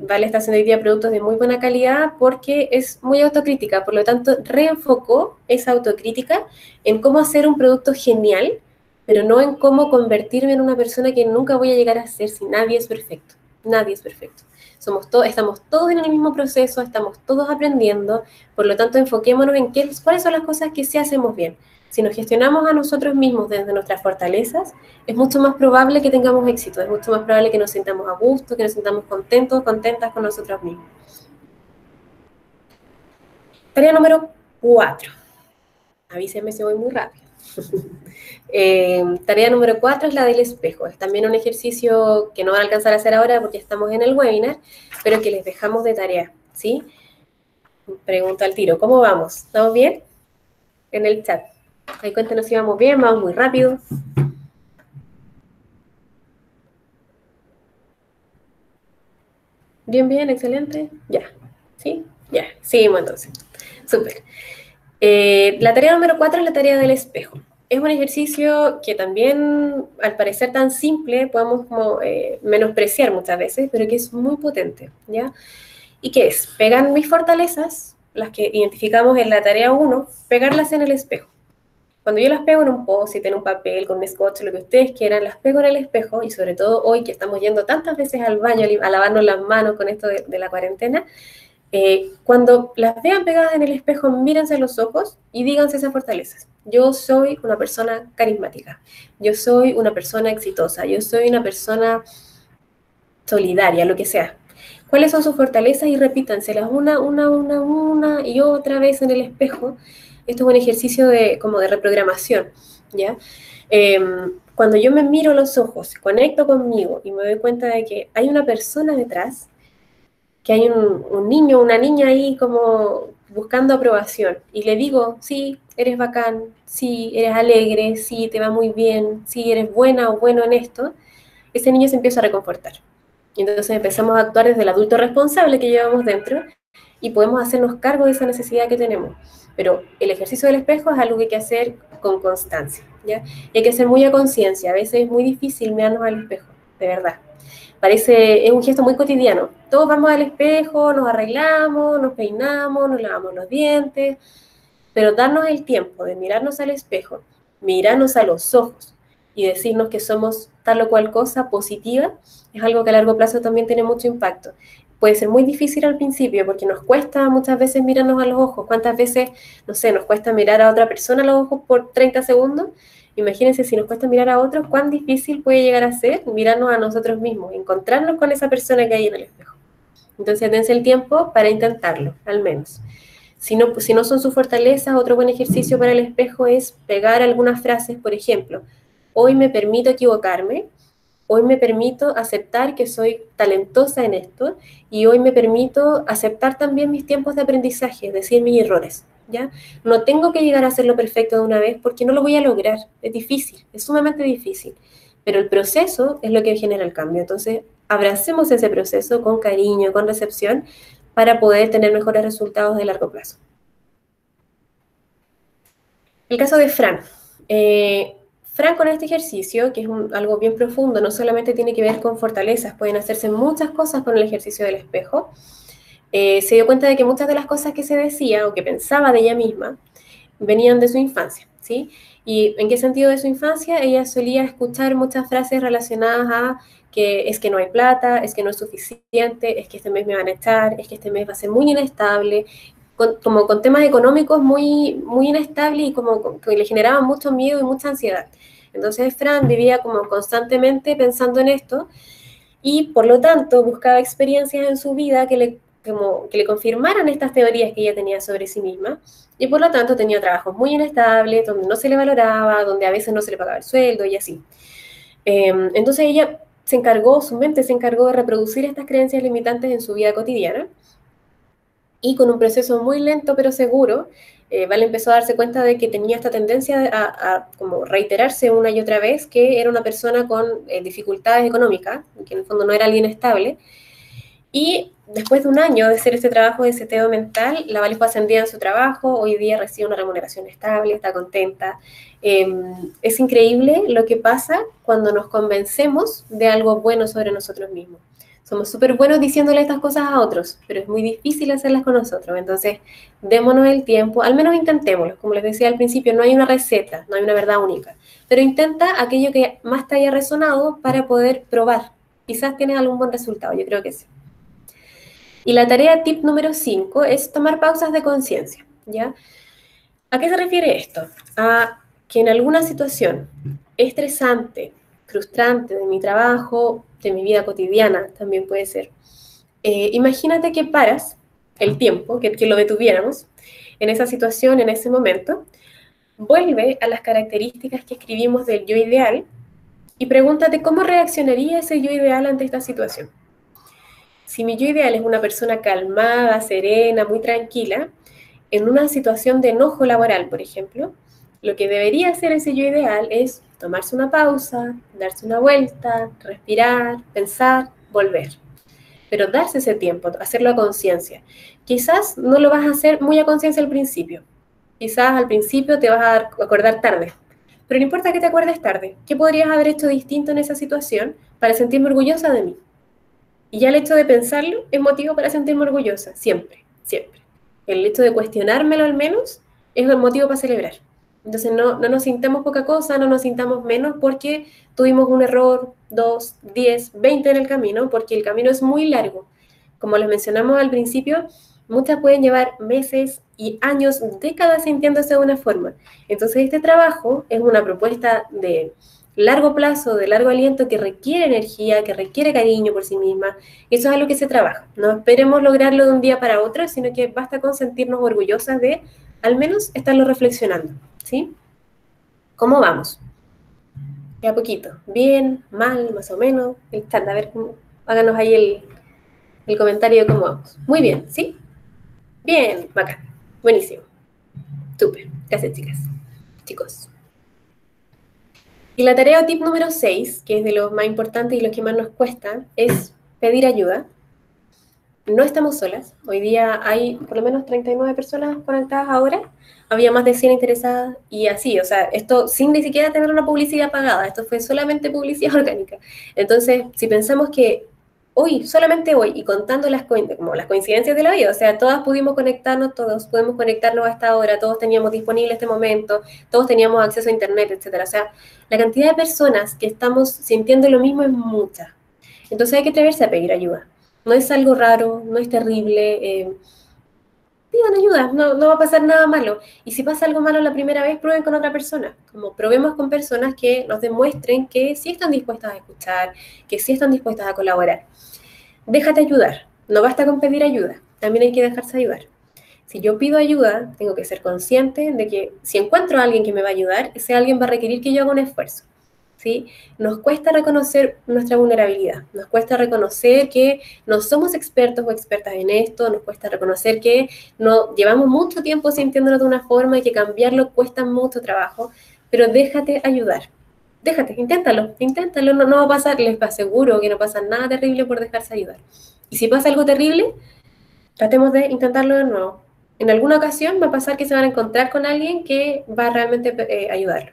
Vale está haciendo hoy día productos de muy buena calidad porque es muy autocrítica, por lo tanto reenfocó esa autocrítica en cómo hacer un producto genial, pero no en cómo convertirme en una persona que nunca voy a llegar a ser si nadie es perfecto. Nadie es perfecto. Estamos todos en el mismo proceso, estamos todos aprendiendo, por lo tanto enfoquémonos en cuáles son las cosas que sí hacemos bien. Si nos gestionamos a nosotros mismos desde nuestras fortalezas, es mucho más probable que tengamos éxito, es mucho más probable que nos sintamos a gusto, que nos sintamos contentos, contentas con nosotros mismos. Tarea número 4. Avísenme si voy muy rápido. Tarea número 4 es la del espejo. Es también un ejercicio que no van a alcanzar a hacer ahora porque estamos en el webinar, pero que les dejamos de tarea, ¿sí? Pregunto al tiro, ¿cómo vamos? ¿Estamos bien? En el chat. Ahí cuéntenos si vamos bien, vamos muy rápido. Bien, bien, excelente. Ya. ¿Sí? Ya. Seguimos entonces. Súper. La tarea número 4 es la tarea del espejo. Es un ejercicio que también, al parecer tan simple, podemos como, menospreciar muchas veces, pero que es muy potente, ¿ya? ¿Y qué es? Pegar mis fortalezas, las que identificamos en la tarea 1, pegarlas en el espejo. Cuando yo las pego en un post-it, en un papel, con un scotch, lo que ustedes quieran, las pego en el espejo, y sobre todo hoy que estamos yendo tantas veces al baño a lavarnos las manos con esto de la cuarentena, cuando las vean pegadas en el espejo, mírense a los ojos y díganse esas fortalezas. Yo soy una persona carismática, yo soy una persona exitosa, yo soy una persona solidaria, lo que sea. ¿Cuáles son sus fortalezas? Y repítanselas una y otra vez en el espejo. Esto es un ejercicio como de reprogramación, ¿ya? Cuando yo me miro a los ojos, conecto conmigo y me doy cuenta de que hay una persona detrás, que hay un niño, una niña ahí como buscando aprobación, y le digo, sí, eres bacán, sí, eres alegre, sí, te va muy bien, sí, eres buena o bueno en esto, ese niño se empieza a reconfortar. Y entonces empezamos a actuar desde el adulto responsable que llevamos dentro y podemos hacernos cargo de esa necesidad que tenemos. Pero el ejercicio del espejo es algo que hay que hacer con constancia, ¿ya? Y hay que hacer muy a conciencia. A veces es muy difícil mirarnos al espejo, de verdad. Es un gesto muy cotidiano. Todos vamos al espejo, nos arreglamos, nos peinamos, nos lavamos los dientes, pero darnos el tiempo de mirarnos al espejo, mirarnos a los ojos y decirnos que somos tal o cual cosa positiva, es algo que a largo plazo también tiene mucho impacto. Puede ser muy difícil al principio porque nos cuesta muchas veces mirarnos a los ojos. ¿Cuántas veces, no sé, nos cuesta mirar a otra persona a los ojos por 30 segundos? Imagínense si nos cuesta mirar a otros, cuán difícil puede llegar a ser mirarnos a nosotros mismos, encontrarnos con esa persona que hay en el espejo. Entonces dense el tiempo para intentarlo, al menos. Si no son sus fortalezas, otro buen ejercicio para el espejo es pegar algunas frases, por ejemplo, hoy me permito equivocarme, hoy me permito aceptar que soy talentosa en esto y hoy me permito aceptar también mis tiempos de aprendizaje, es decir, mis errores, ¿ya? No tengo que llegar a hacerlo perfecto de una vez porque no lo voy a lograr, es difícil, es sumamente difícil, pero el proceso es lo que genera el cambio, entonces abracemos ese proceso con cariño, con recepción, para poder tener mejores resultados de largo plazo. El caso de Fran. Fran con este ejercicio, que es algo bien profundo, no solamente tiene que ver con fortalezas, pueden hacerse muchas cosas con el ejercicio del espejo. Se dio cuenta de que muchas de las cosas que se decía o que pensaba de ella misma venían de su infancia, ¿sí? ¿Y en qué sentido de su infancia? Ella solía escuchar muchas frases relacionadas a que es que no hay plata, es que no es suficiente, es que este mes me van a echar, es que este mes va a ser muy inestable, como con temas económicos muy, muy inestables y como que le generaban mucho miedo y mucha ansiedad. Entonces Fran vivía como constantemente pensando en esto y por lo tanto buscaba experiencias en su vida que le confirmaran estas teorías que ella tenía sobre sí misma y por lo tanto tenía trabajos muy inestables, donde no se le valoraba, donde a veces no se le pagaba el sueldo y así. Entonces ella su mente se encargó de reproducir estas creencias limitantes en su vida cotidiana y con un proceso muy lento pero seguro, Vale empezó a darse cuenta de que tenía esta tendencia a como reiterarse una y otra vez que era una persona con dificultades económicas, que en el fondo no era alguien estable, y después de un año de hacer este trabajo de seteo mental, la Vale fue ascendida en su trabajo, hoy día recibe una remuneración estable, está contenta. Es increíble lo que pasa cuando nos convencemos de algo bueno sobre nosotros mismos. Somos súper buenos diciéndole estas cosas a otros, pero es muy difícil hacerlas con nosotros. Entonces, démonos el tiempo, al menos intentémoslo. Como les decía al principio, no hay una receta, no hay una verdad única, pero intenta aquello que más te haya resonado para poder probar. Quizás tienes algún buen resultado, yo creo que sí. Y la tarea tip número 5 es tomar pausas de conciencia, ¿ya? ¿A qué se refiere esto? A que en alguna situación estresante, frustrante de mi trabajo, de mi vida cotidiana, también puede ser, imagínate que paras el tiempo, que lo detuviéramos en esa situación, en ese momento, vuelve a las características que escribimos del yo ideal y pregúntate cómo reaccionaría ese yo ideal ante esta situación. Si mi yo ideal es una persona calmada, serena, muy tranquila, en una situación de enojo laboral, por ejemplo, lo que debería hacer ese yo ideal es tomarse una pausa, darse una vuelta, respirar, pensar, volver. Pero darse ese tiempo, hacerlo a conciencia. Quizás no lo vas a hacer muy a conciencia al principio. Quizás al principio te vas a acordar tarde. Pero no importa que te acuerdes tarde. ¿Qué podrías haber hecho distinto en esa situación para sentirme orgullosa de mí? Y ya el hecho de pensarlo es motivo para sentirme orgullosa, siempre, siempre. El hecho de cuestionármelo al menos es el motivo para celebrar. Entonces no nos sintamos poca cosa, no nos sintamos menos porque tuvimos un error, 2, 10, 20 en el camino, porque el camino es muy largo. Como les mencionamos al principio, muchas pueden llevar meses y años, décadas sintiéndose de una forma. Entonces este trabajo es una propuesta de largo plazo, de largo aliento, que requiere energía, que requiere cariño por sí misma. Eso es algo que se trabaja. No esperemos lograrlo de un día para otro, sino que basta con sentirnos orgullosas de al menos estarlo reflexionando. ¿Sí? ¿Cómo vamos? De a poquito. Bien, mal, más o menos. A ver, háganos ahí el comentario de cómo vamos. Muy bien, ¿sí? Bien, bacán. Buenísimo. Súper. Gracias, chicas. Chicos. Y la tarea o tip número 6, que es de los más importantes y los que más nos cuesta, es pedir ayuda. No estamos solas. Hoy día hay por lo menos 39 personas conectadas ahora. Había más de 100 interesadas y así, o sea, esto sin ni siquiera tener una publicidad pagada. Esto fue solamente publicidad orgánica. Entonces, si pensamos que hoy, solamente hoy, y contando como las coincidencias de la vida, o sea, todas pudimos conectarnos, todos podemos conectarnos a esta hora, todos teníamos disponible este momento, todos teníamos acceso a internet, etcétera. O sea, la cantidad de personas que estamos sintiendo lo mismo es mucha. Entonces hay que atreverse a pedir ayuda. No es algo raro, no es terrible. Pidan ayuda, no va a pasar nada malo. Y si pasa algo malo la primera vez, prueben con otra persona. Como probemos con personas que nos demuestren que sí están dispuestas a escuchar, que sí están dispuestas a colaborar. Déjate ayudar. No basta con pedir ayuda. También hay que dejarse ayudar. Si yo pido ayuda, tengo que ser consciente de que si encuentro a alguien que me va a ayudar, ese alguien va a requerir que yo haga un esfuerzo. ¿sí? Nos cuesta reconocer nuestra vulnerabilidad, nos cuesta reconocer que no somos expertos o expertas en esto, nos cuesta reconocer que no llevamos mucho tiempo sintiéndonos de una forma y que cambiarlo cuesta mucho trabajo, pero déjate ayudar. Déjate, inténtalo, no, no va a pasar, les aseguro que no pasa nada terrible por dejarse ayudar. Y si pasa algo terrible, tratemos de intentarlo de nuevo. En alguna ocasión va a pasar que se van a encontrar con alguien que va a realmente ayudarlo.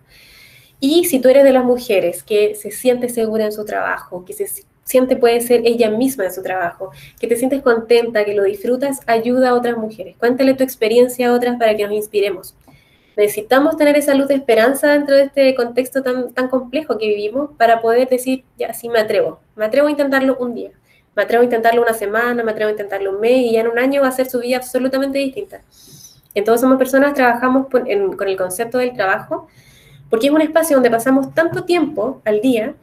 Y si tú eres de las mujeres que se siente segura en su trabajo, que se siente puede ser ella misma en su trabajo, que te sientes contenta, que lo disfrutas, ayuda a otras mujeres. Cuéntale tu experiencia a otras para que nos inspiremos. Necesitamos tener esa luz de esperanza dentro de este contexto tan complejo que vivimos para poder decir, ya sí me atrevo a intentarlo un día, me atrevo a intentarlo una semana, me atrevo a intentarlo un mes y ya en un año va a ser su vida absolutamente distinta. Entonces somos personas, trabajamos con el concepto del trabajo, porque es un espacio donde pasamos tanto tiempo al día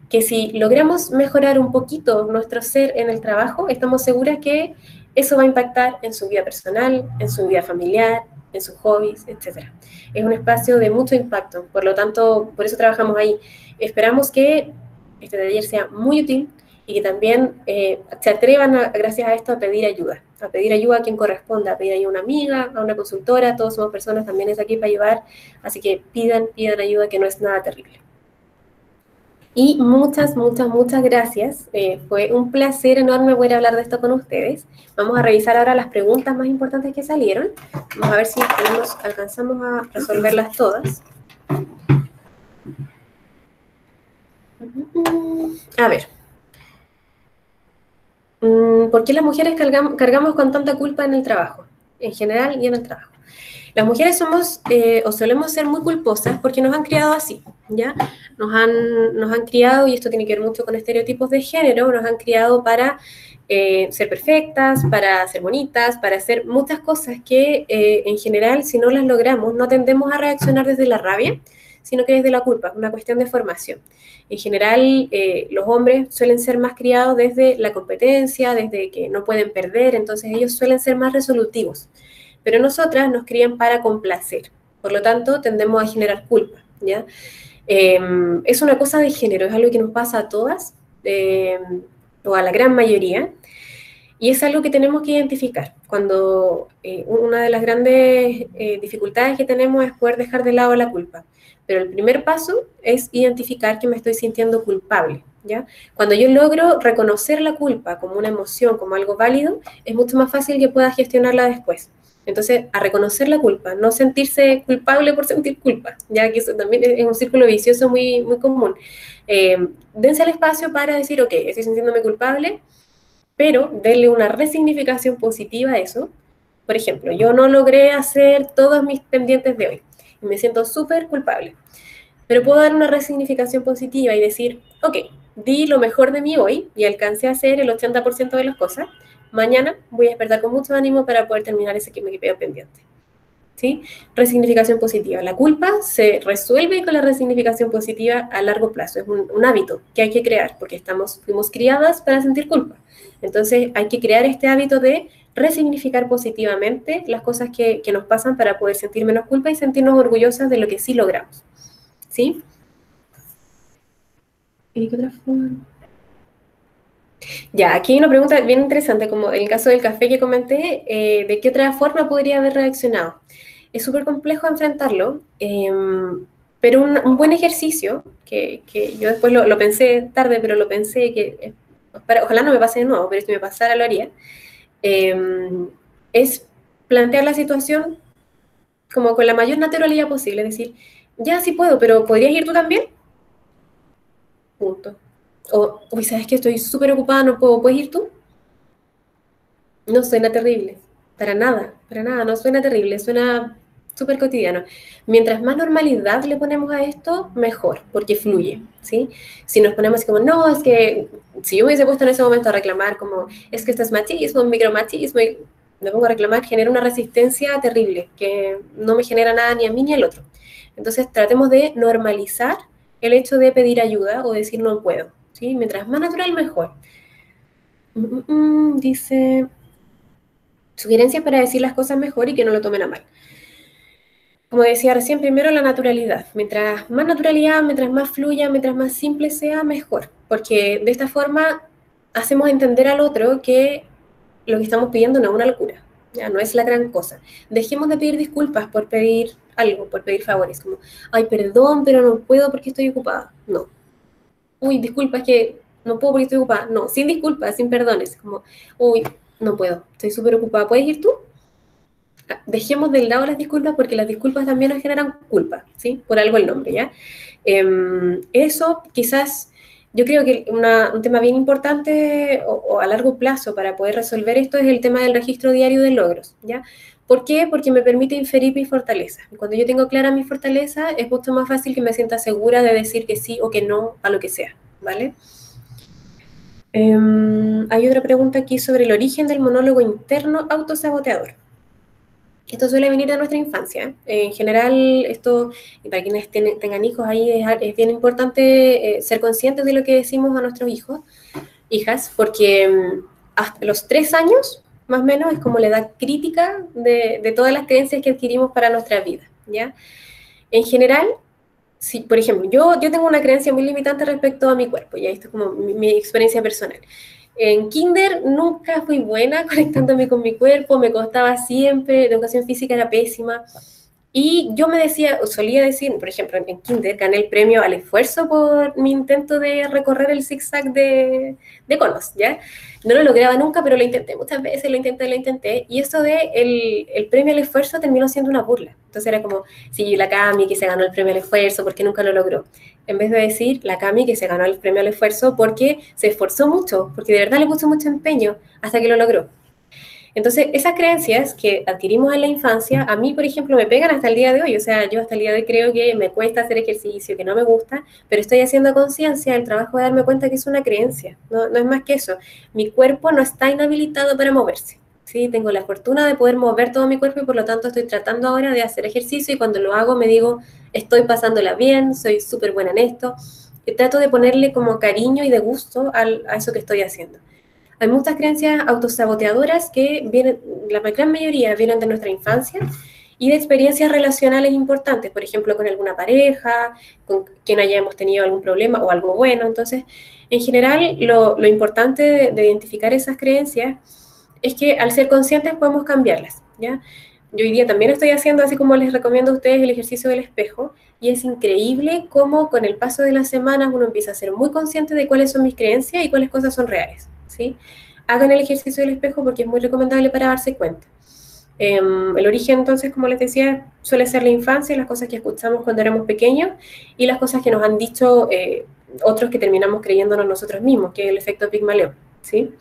que si logramos mejorar un poquito nuestro ser en el trabajo, estamos seguras que eso va a impactar en su vida personal, en su vida familiar, en sus hobbies, etc. Es un espacio de mucho impacto, por lo tanto, por eso trabajamos ahí. Esperamos que este taller sea muy útil y que también se atrevan, gracias a esto, a pedir ayuda a quien corresponda, a pedir ayuda a una amiga, a una consultora, todos somos personas, también es aquí para ayudar, así que pidan ayuda, que no es nada terrible. Y muchas gracias. Fue un placer enorme poder hablar de esto con ustedes. Vamos a revisar ahora las preguntas más importantes que salieron. Vamos a ver si alcanzamos a resolverlas todas. A ver. ¿Por qué las mujeres cargamos con tanta culpa en el trabajo? En general y en el trabajo. Las mujeres somos o solemos ser muy culposas porque nos han criado así, ¿ya? Nos han criado, y esto tiene que ver mucho con estereotipos de género, nos han criado para ser perfectas, para ser bonitas, para hacer muchas cosas que en general, si no las logramos, no tendemos a reaccionar desde la rabia, sino que desde la culpa, una cuestión de formación. En general, los hombres suelen ser más criados desde la competencia, desde que no pueden perder, entonces ellos suelen ser más resolutivos. Pero nosotras nos crían para complacer, por lo tanto tendemos a generar culpa, ¿ya? Es una cosa de género, es algo que nos pasa a todas, o a la gran mayoría, y es algo que tenemos que identificar. Cuando una de las grandes dificultades que tenemos es poder dejar de lado la culpa. Pero el primer paso es identificar que me estoy sintiendo culpable, ¿ya? Cuando yo logro reconocer la culpa como una emoción, como algo válido, es mucho más fácil que pueda gestionarla después. Entonces, a reconocer la culpa, no sentirse culpable por sentir culpa, ya que eso también es un círculo vicioso muy común. Dense el espacio para decir, ok, estoy sintiéndome culpable, pero denle una resignificación positiva a eso. Por ejemplo, yo no logré hacer todos mis pendientes de hoy y me siento súper culpable, pero puedo dar una resignificación positiva y decir, ok, di lo mejor de mí hoy y alcancé a hacer el 80% de las cosas. Mañana voy a despertar con mucho ánimo para poder terminar ese que me quedó pendiente. ¿Sí? Resignificación positiva. La culpa se resuelve con la resignificación positiva a largo plazo. Es un hábito que hay que crear porque fuimos criadas para sentir culpa. Entonces hay que crear este hábito de resignificar positivamente las cosas que nos pasan para poder sentir menos culpa y sentirnos orgullosas de lo que sí logramos. ¿Sí? ¿Y qué otra forma? Ya, aquí hay una pregunta bien interesante, como en el caso del café que comenté, ¿de qué otra forma podría haber reaccionado? Es súper complejo enfrentarlo, pero un buen ejercicio, que yo después lo pensé tarde, pero lo pensé que, ojalá no me pase de nuevo, pero si me pasara lo haría, es plantear la situación como con la mayor naturalidad posible, es decir, ya sí puedo, pero ¿podrías ir tú también? Punto. O, uy, ¿sabes que estoy súper ocupada, no puedo, ¿puedes ir tú? No suena terrible, para nada, no suena terrible, suena súper cotidiano. Mientras más normalidad le ponemos a esto, mejor, porque fluye, ¿sí? Si nos ponemos así como, no, es que si yo me hubiese puesto en ese momento a reclamar como, es que esto es machismo, micromachismo, y me pongo a reclamar, genera una resistencia terrible, que no me genera nada ni a mí ni al otro. Entonces tratemos de normalizar el hecho de pedir ayuda o decir no puedo, ¿sí? Mientras más natural, mejor. Dice... Sugerencias para decir las cosas mejor y que no lo tomen a mal. como decía recién, primero la naturalidad. Mientras más naturalidad, mientras más fluya, mientras más simple sea, mejor. Porque de esta forma hacemos entender al otro que lo que estamos pidiendo no es una locura, ya no es la gran cosa. Dejemos de pedir disculpas por pedir algo, por pedir favores, como, ay, perdón, pero no puedo porque estoy ocupada. No. Uy, disculpa, es que no puedo porque estoy ocupada. No, sin disculpas, sin perdones. Como, uy, no puedo, estoy súper ocupada. ¿Puedes ir tú? Dejemos del lado las disculpas porque las disculpas también nos generan culpa, ¿sí? Por algo el nombre, ¿ya? Eso quizás, yo creo que un tema bien importante o a largo plazo para poder resolver esto es el tema del registro diario de logros, ¿ya? ¿Por qué? Porque me permite inferir mis fortalezas. Cuando yo tengo clara mis fortalezas, es mucho más fácil que me sienta segura de decir que sí o que no a lo que sea, ¿vale? Hay otra pregunta aquí sobre el origen del monólogo interno autosaboteador. Esto suele venir de nuestra infancia. En general, esto, y para quienes tengan hijos ahí, es bien importante ser conscientes de lo que decimos a nuestros hijos, hijas, porque hasta los 3 años, más o menos, es como la edad crítica de todas las creencias que adquirimos para nuestra vida, ¿ya? En general, si, por ejemplo, yo tengo una creencia muy limitante respecto a mi cuerpo, ya esto es como mi experiencia personal. En kinder nunca fui buena conectándome con mi cuerpo, me costaba siempre, la educación física era pésima. Y yo me decía, o solía decir, por ejemplo, en kinder gané el premio al esfuerzo por mi intento de recorrer el zigzag de conos, ¿ya? No lo lograba nunca, pero lo intenté muchas veces, lo intenté, y eso de el premio al esfuerzo terminó siendo una burla. Entonces era como, sí, la Cami que se ganó el premio al esfuerzo porque nunca lo logró. En vez de decir, la Cami que se ganó el premio al esfuerzo porque se esforzó mucho, porque de verdad le puso mucho empeño hasta que lo logró. Entonces, esas creencias que adquirimos en la infancia, a mí, por ejemplo, me pegan hasta el día de hoy. O sea, yo hasta el día de hoy creo que me cuesta hacer ejercicio, que no me gusta, pero estoy haciendo conciencia el trabajo de darme cuenta que es una creencia. No es más que eso. Mi cuerpo no está inhabilitado para moverse. ¿Sí? Tengo la fortuna de poder mover todo mi cuerpo y por lo tanto estoy tratando ahora de hacer ejercicio y cuando lo hago me digo, estoy pasándola bien, soy súper buena en esto. Y trato de ponerle como cariño y de gusto a eso que estoy haciendo. Hay muchas creencias autosaboteadoras que vienen, la gran mayoría vienen de nuestra infancia y de experiencias relacionales importantes, por ejemplo, con alguna pareja, con quien hayamos tenido algún problema o algo bueno. Entonces, en general, lo importante de identificar esas creencias es que al ser conscientes podemos cambiarlas, ¿ya? Yo hoy día también estoy haciendo, así como les recomiendo a ustedes, el ejercicio del espejo, y es increíble cómo con el paso de las semanas uno empieza a ser muy consciente de cuáles son mis creencias y cuáles cosas son reales, ¿sí? Hagan el ejercicio del espejo porque es muy recomendable para darse cuenta. El origen, entonces, como les decía, suele ser la infancia, las cosas que escuchamos cuando éramos pequeños y las cosas que nos han dicho otros que terminamos creyéndonos nosotros mismos, que es el efecto Pigmaleo, ¿sí?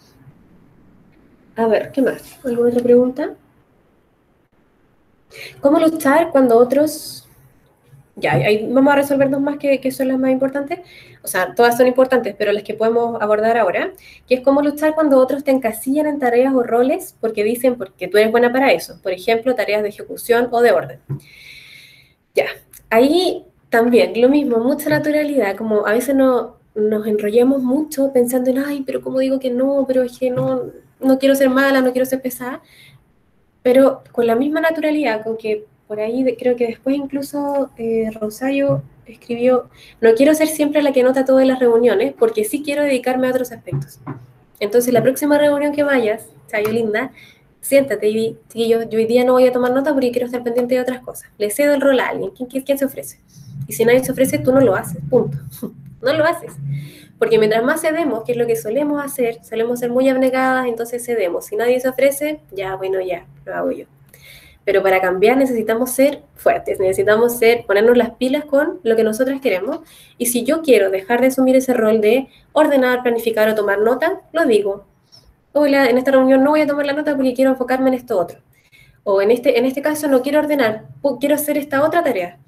A ver, ¿qué más? ¿Alguna otra pregunta? ¿Cómo luchar cuando otros... Ya, ahí vamos a resolver dos más que son las más importantes. O sea, todas son importantes, pero las que podemos abordar ahora, que es cómo luchar cuando otros te encasillan en tareas o roles porque dicen porque tú eres buena para eso. Por ejemplo, tareas de ejecución o de orden. Ya, ahí también lo mismo, mucha naturalidad, como a veces nos enrollamos mucho pensando en, ay, pero ¿cómo digo que no? Pero es que no quiero ser mala, no quiero ser pesada. Pero con la misma naturalidad, con que por ahí creo que después incluso Rosario escribió, no quiero ser siempre la que anota todas las reuniones, porque sí quiero dedicarme a otros aspectos. Entonces, la próxima reunión que vayas, Chayo linda, siéntate y di, sí, yo hoy día no voy a tomar nota porque quiero estar pendiente de otras cosas. Le cedo el rol a alguien. ¿Quién se ofrece? Y si nadie se ofrece, tú no lo haces, punto. No lo haces. Porque mientras más cedemos, que es lo que solemos ser muy abnegadas, entonces cedemos. Si nadie se ofrece, ya, bueno, ya, lo hago yo. Pero para cambiar necesitamos ser fuertes, necesitamos ponernos las pilas con lo que nosotras queremos. Y si yo quiero dejar de asumir ese rol de ordenar, planificar o tomar nota, lo digo. Hola, en esta reunión no voy a tomar la nota porque quiero enfocarme en esto otro. O en este caso no quiero ordenar, quiero hacer esta otra tarea.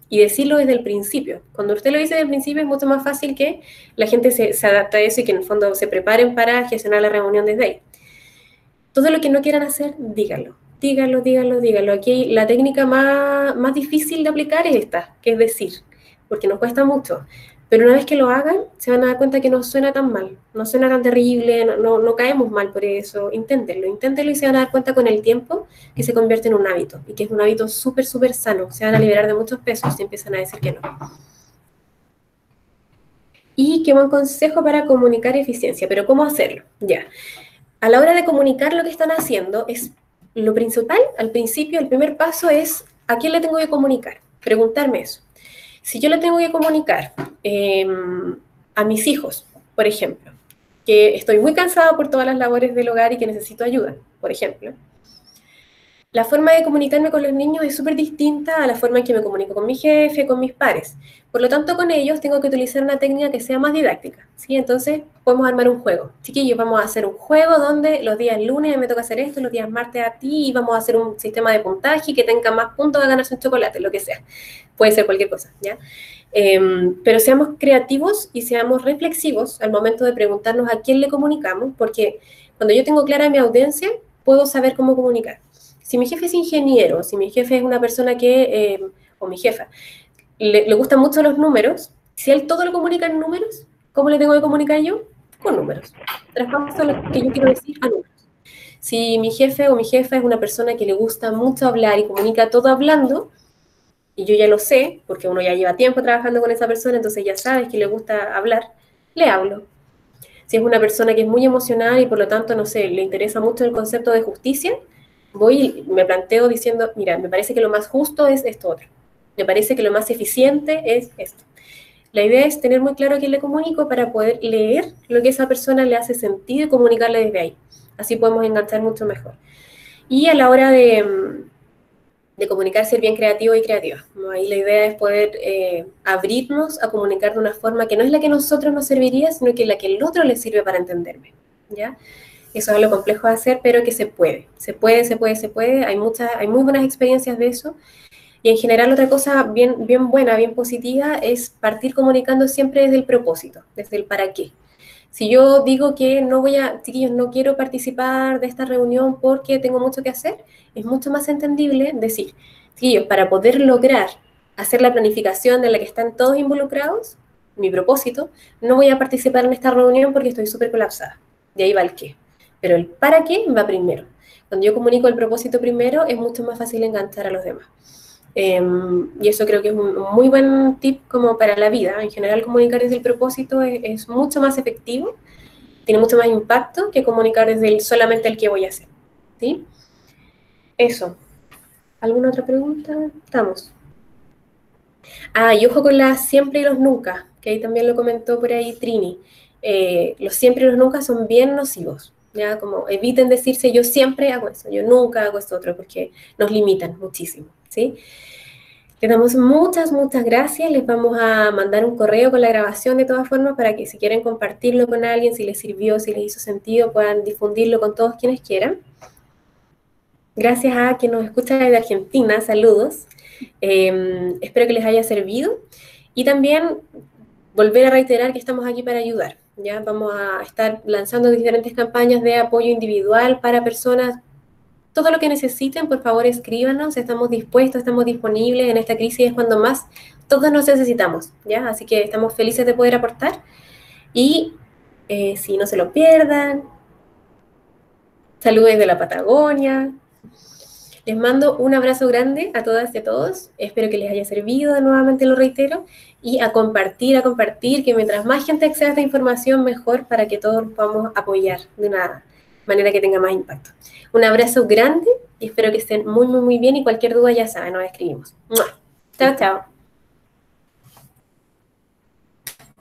Y decirlo desde el principio. Cuando usted lo dice desde el principio es mucho más fácil que la gente se adapte a eso y que en el fondo se preparen para gestionar la reunión desde ahí. Todo lo que no quieran hacer, díganlo. Díganlo. Aquí la técnica más difícil de aplicar es esta, que es decir, porque nos cuesta mucho. Pero una vez que lo hagan, se van a dar cuenta que no suena tan mal, no suena tan terrible, no caemos mal por eso. Inténtenlo y se van a dar cuenta con el tiempo que se convierte en un hábito y que es un hábito súper, súper sano. Se van a liberar de muchos pesos si empiezan a decir que no. Y qué buen consejo para comunicar eficiencia, pero ¿cómo hacerlo? Ya. A la hora de comunicar lo que están haciendo, es lo principal, al principio, el primer paso es ¿a quién le tengo que comunicar? Preguntarme eso. Si yo le tengo que comunicar a mis hijos, por ejemplo, que estoy muy cansada por todas las labores del hogar y que necesito ayuda, por ejemplo, la forma de comunicarme con los niños es súper distinta a la forma en que me comunico con mi jefe, con mis pares. Por lo tanto, con ellos tengo que utilizar una técnica que sea más didáctica, ¿sí? Entonces, podemos armar un juego. Chiquillos, vamos a hacer un juego donde los días lunes me toca hacer esto, los días martes a ti, y vamos a hacer un sistema de puntaje y que tenga más puntos a ganarse un chocolate, lo que sea. Puede ser cualquier cosa, ¿ya? Pero seamos creativos y seamos reflexivos al momento de preguntarnos a quién le comunicamos, porque cuando yo tengo clara mi audiencia, puedo saber cómo comunicar. Si mi jefe es ingeniero, si mi jefe es una persona que, o mi jefa, le gustan mucho los números, si él todo lo comunica en números, ¿cómo le tengo que comunicar yo? Con números. Traspaso lo que yo quiero decir a números. Si mi jefe o mi jefa es una persona que le gusta mucho hablar y comunica todo hablando, y yo ya lo sé, porque uno ya lleva tiempo trabajando con esa persona, entonces ya sabes que le gusta hablar, le hablo. Si es una persona que es muy emocional y por lo tanto, no sé, le interesa mucho el concepto de justicia, voy y me planteo diciendo, mira, me parece que lo más justo es esto otro. Me parece que lo más eficiente es esto. La idea es tener muy claro a quién le comunico para poder leer lo que a esa persona le hace sentido y comunicarle desde ahí. Así podemos enganchar mucho mejor. Y a la hora de comunicar, ser bien creativo y creativa. ¿No? Ahí la idea es poder abrirnos a comunicar de una forma que no es la que a nosotros nos serviría, sino que la que el otro le sirve para entenderme. ¿Ya? Eso es lo complejo de hacer, pero que se puede. Se puede, se puede, se puede. Hay muy buenas experiencias de eso. Y en general otra cosa bien, bien buena, bien positiva, es partir comunicando siempre desde el propósito, desde el para qué. Si yo digo que no voy a, chiquillos, no quiero participar de esta reunión porque tengo mucho que hacer, es mucho más entendible decir, chiquillos, para poder lograr hacer la planificación de la que están todos involucrados, mi propósito, no voy a participar en esta reunión porque estoy súper colapsada. De ahí va el qué. Pero el para qué va primero. Cuando yo comunico el propósito primero, es mucho más fácil enganchar a los demás. Y eso creo que es un muy buen tip como para la vida. En general, comunicar desde el propósito es mucho más efectivo, tiene mucho más impacto que comunicar desde solamente el qué voy a hacer. ¿Sí? Eso. ¿Alguna otra pregunta? Estamos. Y ojo con las siempre y los nunca, que ahí también lo comentó por ahí Trini. Los siempre y los nunca son bien nocivos. ¿Ya? Como eviten decirse yo siempre hago eso, yo nunca hago esto otro, porque nos limitan muchísimo. ¿Sí? Les damos muchas, muchas gracias. Les vamos a mandar un correo con la grabación de todas formas para que si quieren compartirlo con alguien, si les sirvió, si les hizo sentido, puedan difundirlo con todos quienes quieran. Gracias a quien nos escucha desde Argentina. Saludos. Espero que les haya servido. Y también volver a reiterar que estamos aquí para ayudar. ¿Ya? Vamos a estar lanzando diferentes campañas de apoyo individual para personas. Todo lo que necesiten, por favor, escríbanos. Estamos dispuestos, estamos disponibles. En esta crisis es cuando más todos nos necesitamos, ¿ya? Así que estamos felices de poder aportar. Y si no se lo pierdan, saludos desde la Patagonia. Les mando un abrazo grande a todas y a todos. Espero que les haya servido, nuevamente lo reitero. Y a compartir, que mientras más gente acceda a esta información, mejor para que todos podamos apoyar de una manera que tenga más impacto. Un abrazo grande y espero que estén muy, muy, muy bien y cualquier duda ya saben, nos escribimos. ¡Mua! Chao, chao.